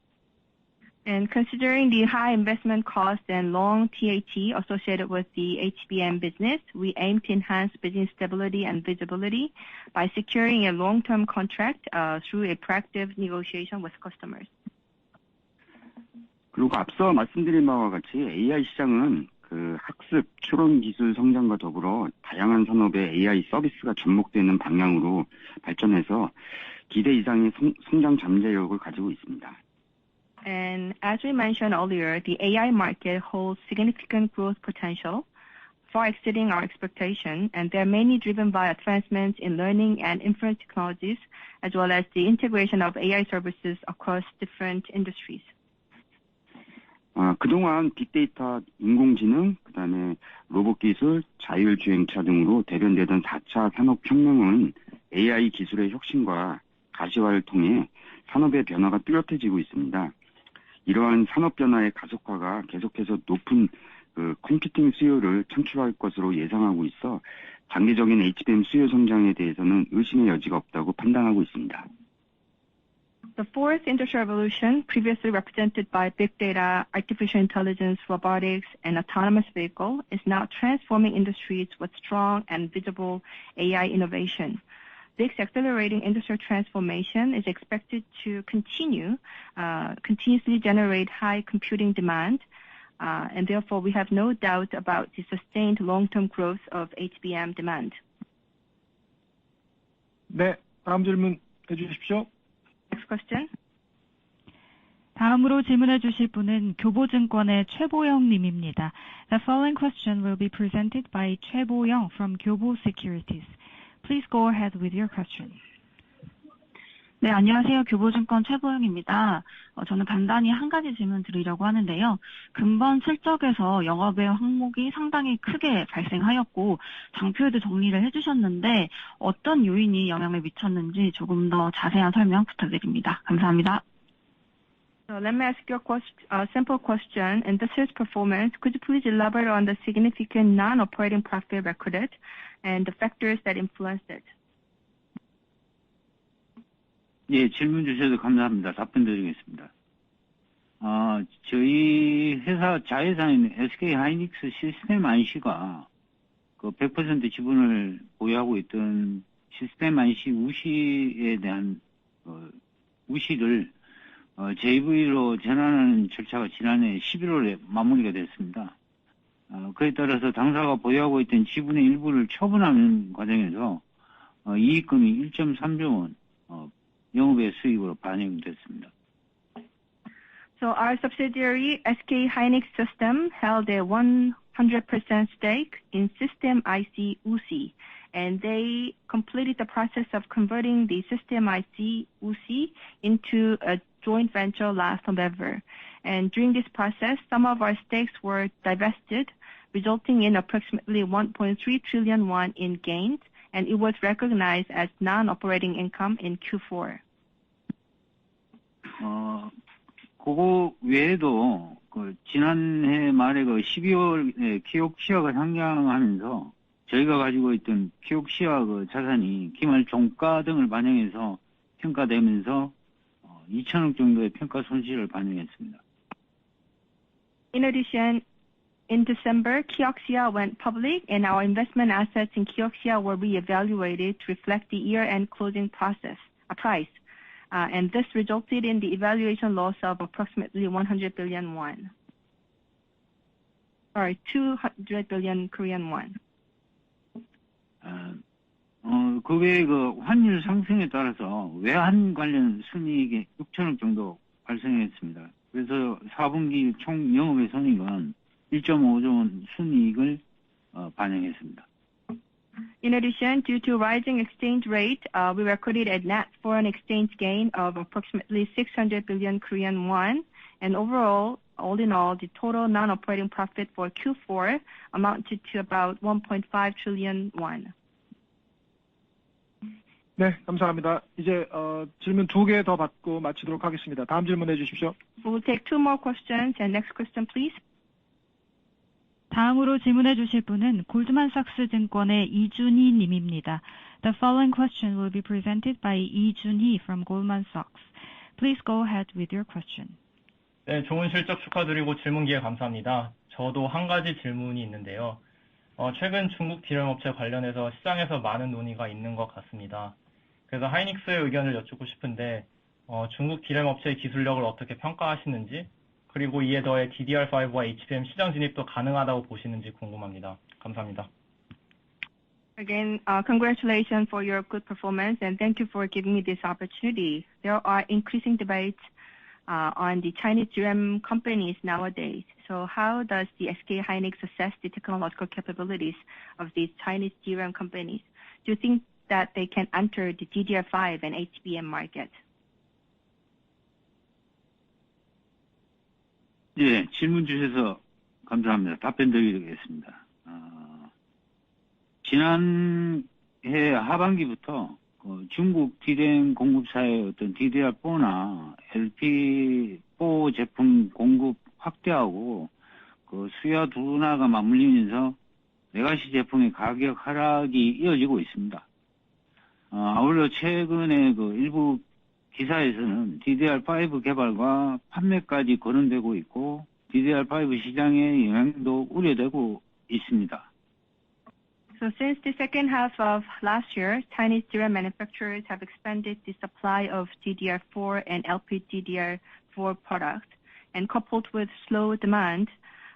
And considering the high investment cost and long TAT associated with the HBM business, we aim to enhance business stability and visibility by securing a long-term contract through a proactive negotiation with customers. 그리고 앞서 말씀드린 바와 같이 AI 시장은 학습, 추론 기술 성장과 더불어 다양한 산업의 AI 서비스가 접목되는 방향으로 발전해서 기대 이상의 성장 잠재력을 가지고 있습니다. And as we mentioned earlier, the AI market holds significant growth potential, far exceeding our expectation, and they're mainly driven by advancements in learning and inference technologies, as well as the integration of AI services across different industries. 그동안 빅데이터, 인공지능, 그다음에 로봇 기술, 자율주행차 등으로 대변되던 4차 산업혁명은 AI 기술의 혁신과 가시화를 통해 산업의 변화가 뚜렷해지고 있습니다. 이러한 산업 변화의 가속화가 계속해서 높은 컴퓨팅 수요를 창출할 것으로 예상하고 있어 장기적인 HBM 수요 성장에 대해서는 의심의 여지가 없다고 판단하고 있습니다. The fourth industrial revolution, previously represented by big data, artificial intelligence, robotics, and autonomous vehicle, is now transforming industries with strong and visible AI innovation. This accelerating industrial transformation is expected to continuously generate high computing demand, and therefore we have no doubt about the sustained long-term growth of HBM demand. 네, 다음 질문 해주십시오. Next question. 다음으로 질문해 주실 분은 교보증권의 최보영 님입니다. The following question will be presented by 최보영 from Kyobo Securities. Please go ahead with your question. 네, 안녕하세요. 교보증권 최보영입니다. 저는 간단히 한 가지 질문 드리려고 하는데요. 금번 실적에서 영업외 항목이 상당히 크게 발생하였고 장표에도 정리를 해주셨는데 어떤 요인이 영향을 미쳤는지 조금 더 자세한 설명 부탁드립니다. 감사합니다. So let me ask you a simple question. In this year's performance, could you please elaborate on the significant non-operating profit recorded and the factors that influenced it? 예, 질문 주셔서 감사합니다. 답변 드리겠습니다. 저희 회사 자회사인 SK 하이닉스 시스템 IC가 그 100% 지분을 보유하고 있던 시스템 IC 우시에 대한 우시를 JV로 전환하는 절차가 지난해 11월에 마무리가 됐습니다. 그에 따라서 당사가 보유하고 있던 지분의 일부를 처분하는 과정에서 이익금이 1.3조 원 영업외 수익으로 반영됐습니다. So our subsidiary SK Hynix System held a 100% stake in System IC USI, and they completed the process of converting the System IC USI into a joint venture last November. And during this process, some of our stakes were divested, resulting in approximately 1.3 trillion won in gains, and it was recognized as non-operating income in Q4. 그거 외에도 지난해 말에 12월에 키옥시아가 상장하면서 저희가 가지고 있던 키옥시아 자산이 기말 종가 등을 반영해서 평가되면서 2천억 정도의 평가 손실을 반영했습니다. In addition, in December, Kioxia went public, and our investment assets in Kioxia were reevaluated to reflect the year-end closing price. And this resulted in the evaluation loss of approximately 100 billion won. Sorry, 200 billion Korean won. 그 외에 환율 상승에 따라서 외환 관련 순이익이 6천억 정도 발생했습니다. 그래서 4분기 총 영업외 손익은 1.5조 원 순이익을 반영했습니다. In addition, due to rising exchange rate, we recorded a net foreign exchange gain of approximately 600 billion Korean won, and overall, all in all, the total non-operating profit for Q4 amounted to about 1.5 trillion won. 네, 감사합니다. 이제 질문 2개 더 받고 마치도록 하겠습니다. 다음 질문해 주십시오. We'll take 2 more questions, and next question, please. 다음으로 질문해 주실 분은 골드만삭스 증권의 이준희 님입니다. The following question will be presented by 이준희 from Goldman Sachs. Please go ahead with your question. 네, 좋은 실적 축하드리고 질문 기회 감사합니다. 저도 한 가지 질문이 있는데요. 최근 중국 디램 업체 관련해서 시장에서 많은 논의가 있는 것 같습니다. 그래서 하이닉스의 의견을 여쭙고 싶은데 중국 디램 업체의 기술력을 어떻게 평가하시는지, 그리고 이에 더해 DDR5와 HBM 시장 진입도 가능하다고 보시는지 궁금합니다. 감사합니다. Again, congratulations for your good performance, and thank you for giving me this opportunity. There are increasing debates on the Chinese DRAM companies nowadays. So how does the SK Hynix assess the technological capabilities of these Chinese DRAM companies? Do you think that they can enter the DDR5 and HBM market? 예, 질문 주셔서 감사합니다. 답변 드리겠습니다. 지난해 하반기부터 중국 DRAM 공급사의 어떤 DDR4나 LP4 제품 공급 확대하고 수요 둔화가 맞물리면서 레가시 제품의 가격 하락이 이어지고 있습니다. 아울러 최근에 일부 기사에서는 DDR5 개발과 판매까지 거론되고 있고 DDR5 시장의 영향도 우려되고 있습니다. So since the second half of last year, Chinese DRAM manufacturers have expanded the supply of DDR4 and LPDDR4 products, and coupled with slow demand,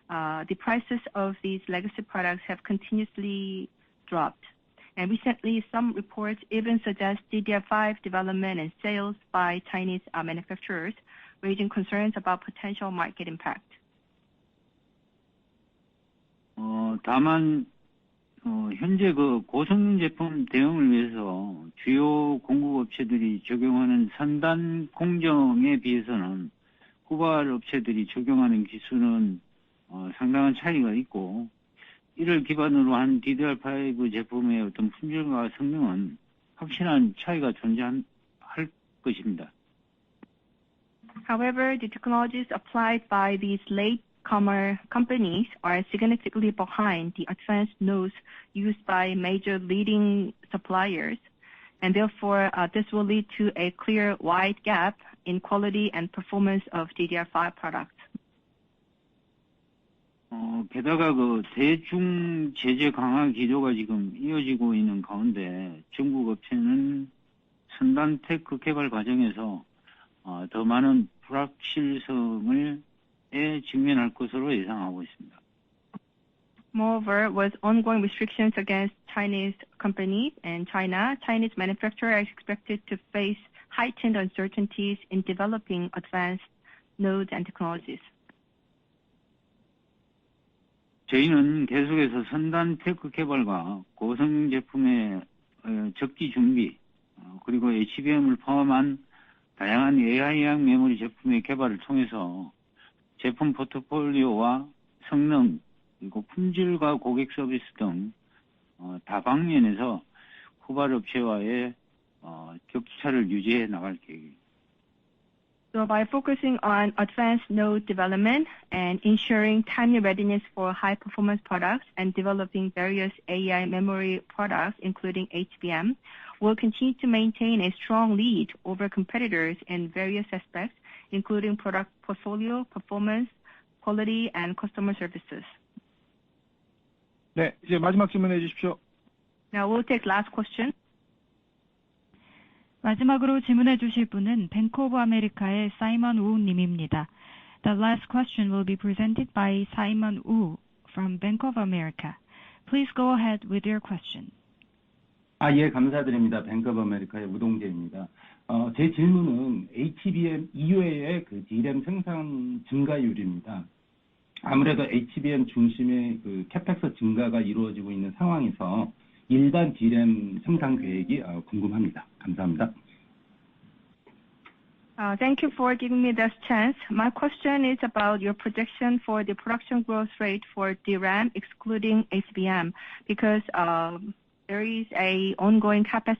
the prices of these legacy products have continuously dropped. And recently, some reports even suggest DDR5 development and sales by Chinese manufacturers, raising concerns about potential market impact. 다만 현재 그 고성능 제품 대응을 위해서 주요 공급 업체들이 적용하는 선단 공정에 비해서는 후발 업체들이 적용하는 기술은 상당한 차이가 있고, 이를 기반으로 한 DDR5 제품의 어떤 품질과 성능은 확실한 차이가 존재할 것입니다. However, the technologies applied by these latecomer companies are significantly behind the advanced nodes used by major leading suppliers, and therefore this will lead to a clear wide gap in quality and performance of DDR5 products. 게다가 그 대중 제재 강화 기조가 지금 이어지고 있는 가운데 중국 업체는 선단 테크 개발 과정에서 더 많은 불확실성을 직면할 것으로 예상하고 있습니다. Moreover, with ongoing restrictions against Chinese companies in China, Chinese manufacturers are expected to face heightened uncertainties in developing advanced nodes and technologies. 저희는 계속해서 선단 테크 개발과 고성능 제품의 적기 준비, 그리고 HBM을 포함한 다양한 AI형 메모리 제품의 개발을 통해서 제품 포트폴리오와 성능, 그리고 품질과 고객 서비스 등 다방면에서 후발 업체와의 격차를 유지해 나갈 계획입니다. So by focusing on advanced node development and ensuring timely readiness for high-performance products and developing various AI memory products, including HBM, we'll continue to maintain a strong lead over competitors in various aspects, including product portfolio, performance, quality, and customer services. 네, 이제 마지막 질문해 주십시오. Now we'll take last question. 마지막으로 질문해 주실 분은 뱅크 오브 아메리카의 사이먼 우 님입니다. The last question will be presented by Simon Woo from Bank of America. Please go ahead with your question. 예, 감사드립니다. 뱅크 오브 아메리카의 우동재입니다. 제 질문은 HBM 이외의 그 DRAM 생산 증가율입니다. 아무래도 HBM 중심의 그 캐펙스 증가가 이루어지고 있는 상황에서 일반 DRAM 생산 계획이 궁금합니다. 감사합니다. Thank you for giving me this chance. My question is about your projection for the production growth rate for DRAM excluding HBM, because there is a ongoing capex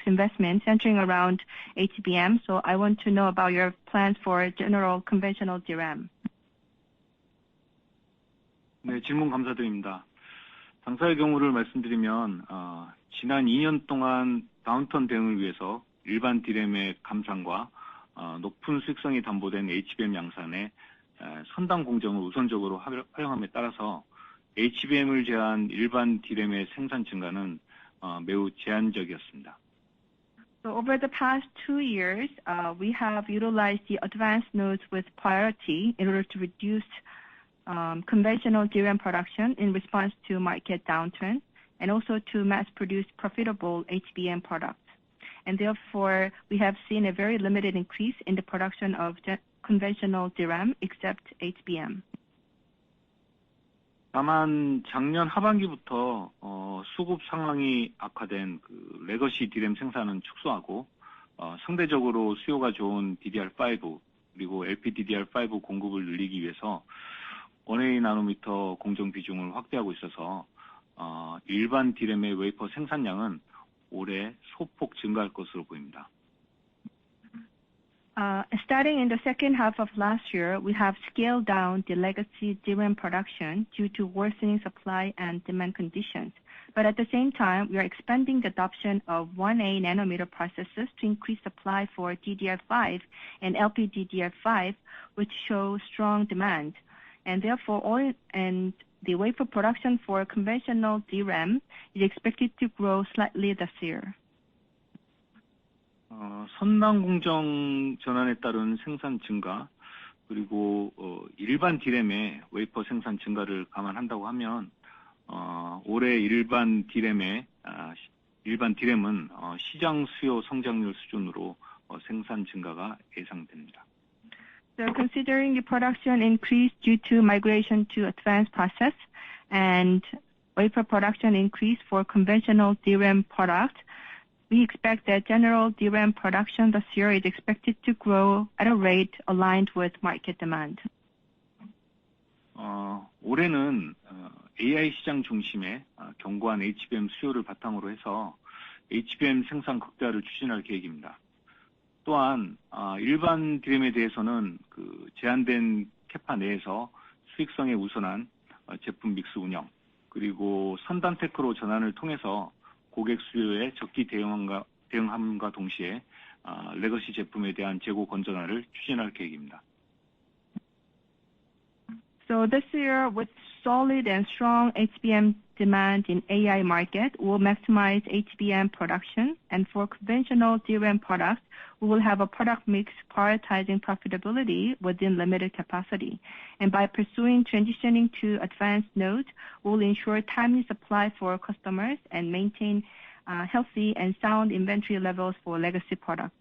investment centering around HBM. So I want to know about your plans for general conventional DRAM. 네, 질문 감사드립니다. 당사의 경우를 말씀드리면 지난 2년 동안 다운턴 대응을 위해서 일반 DRAM의 감산과 높은 수익성이 담보된 HBM 양산의 선단 공정을 우선적으로 활용함에 따라서 HBM을 제한 일반 DRAM의 생산 증가는 매우 제한적이었습니다. So over the past 2 years, we have utilized the advanced nodes with priority in order to reduce conventional DRAM production in response to market downturn, and also to mass-produce profitable HBM products. And therefore, we have seen a very limited increase in the production of conventional DRAM except HBM. 다만 작년 하반기부터 수급 상황이 악화된 그 레거시 DRAM 생산은 축소하고 상대적으로 수요가 좋은 DDR5 그리고 LPDDR5 공급을 늘리기 위해서 1A 나노미터 공정 비중을 확대하고 있어서 일반 DRAM의 웨이퍼 생산량은 올해 소폭 증가할 것으로 보입니다. Starting in the second half of last year, we have scaled down the legacy DRAM production due to worsening supply and demand conditions. But at the same time, we are expanding the adoption of 1A nanometer processes to increase supply for DDR5 and LPDDR5, which show strong demand. And therefore, the wafer production for conventional DRAM is expected to grow slightly this year. 선단 공정 전환에 따른 생산 증가 그리고 일반 DRAM의 웨이퍼 생산 증가를 감안한다고 하면 올해 일반 DRAM은 시장 수요 성장률 수준으로 생산 증가가 예상됩니다. So considering the production increase due to migration to advanced process and wafer production increase for conventional DRAM product, we expect that general DRAM production this year is expected to grow at a rate aligned with market demand. 올해는 AI 시장 중심의 견고한 HBM 수요를 바탕으로 해서 HBM 생산 극대화를 추진할 계획입니다. 또한 일반 DRAM에 대해서는 제한된 캐파 내에서 수익성에 우선한 제품 믹스 운영, 그리고 선단 테크로 전환을 통해서 고객 수요에 적기 대응함과 동시에 레거시 제품에 대한 재고 건전화를 추진할 계획입니다. So this year, with solid and strong HBM demand in AI market, we'll maximize HBM production, and for conventional DRAM products, we will have a product mix prioritizing profitability within limited capacity. And by pursuing transitioning to advanced nodes, we'll ensure timely supply for customers and maintain healthy and sound inventory levels for legacy products.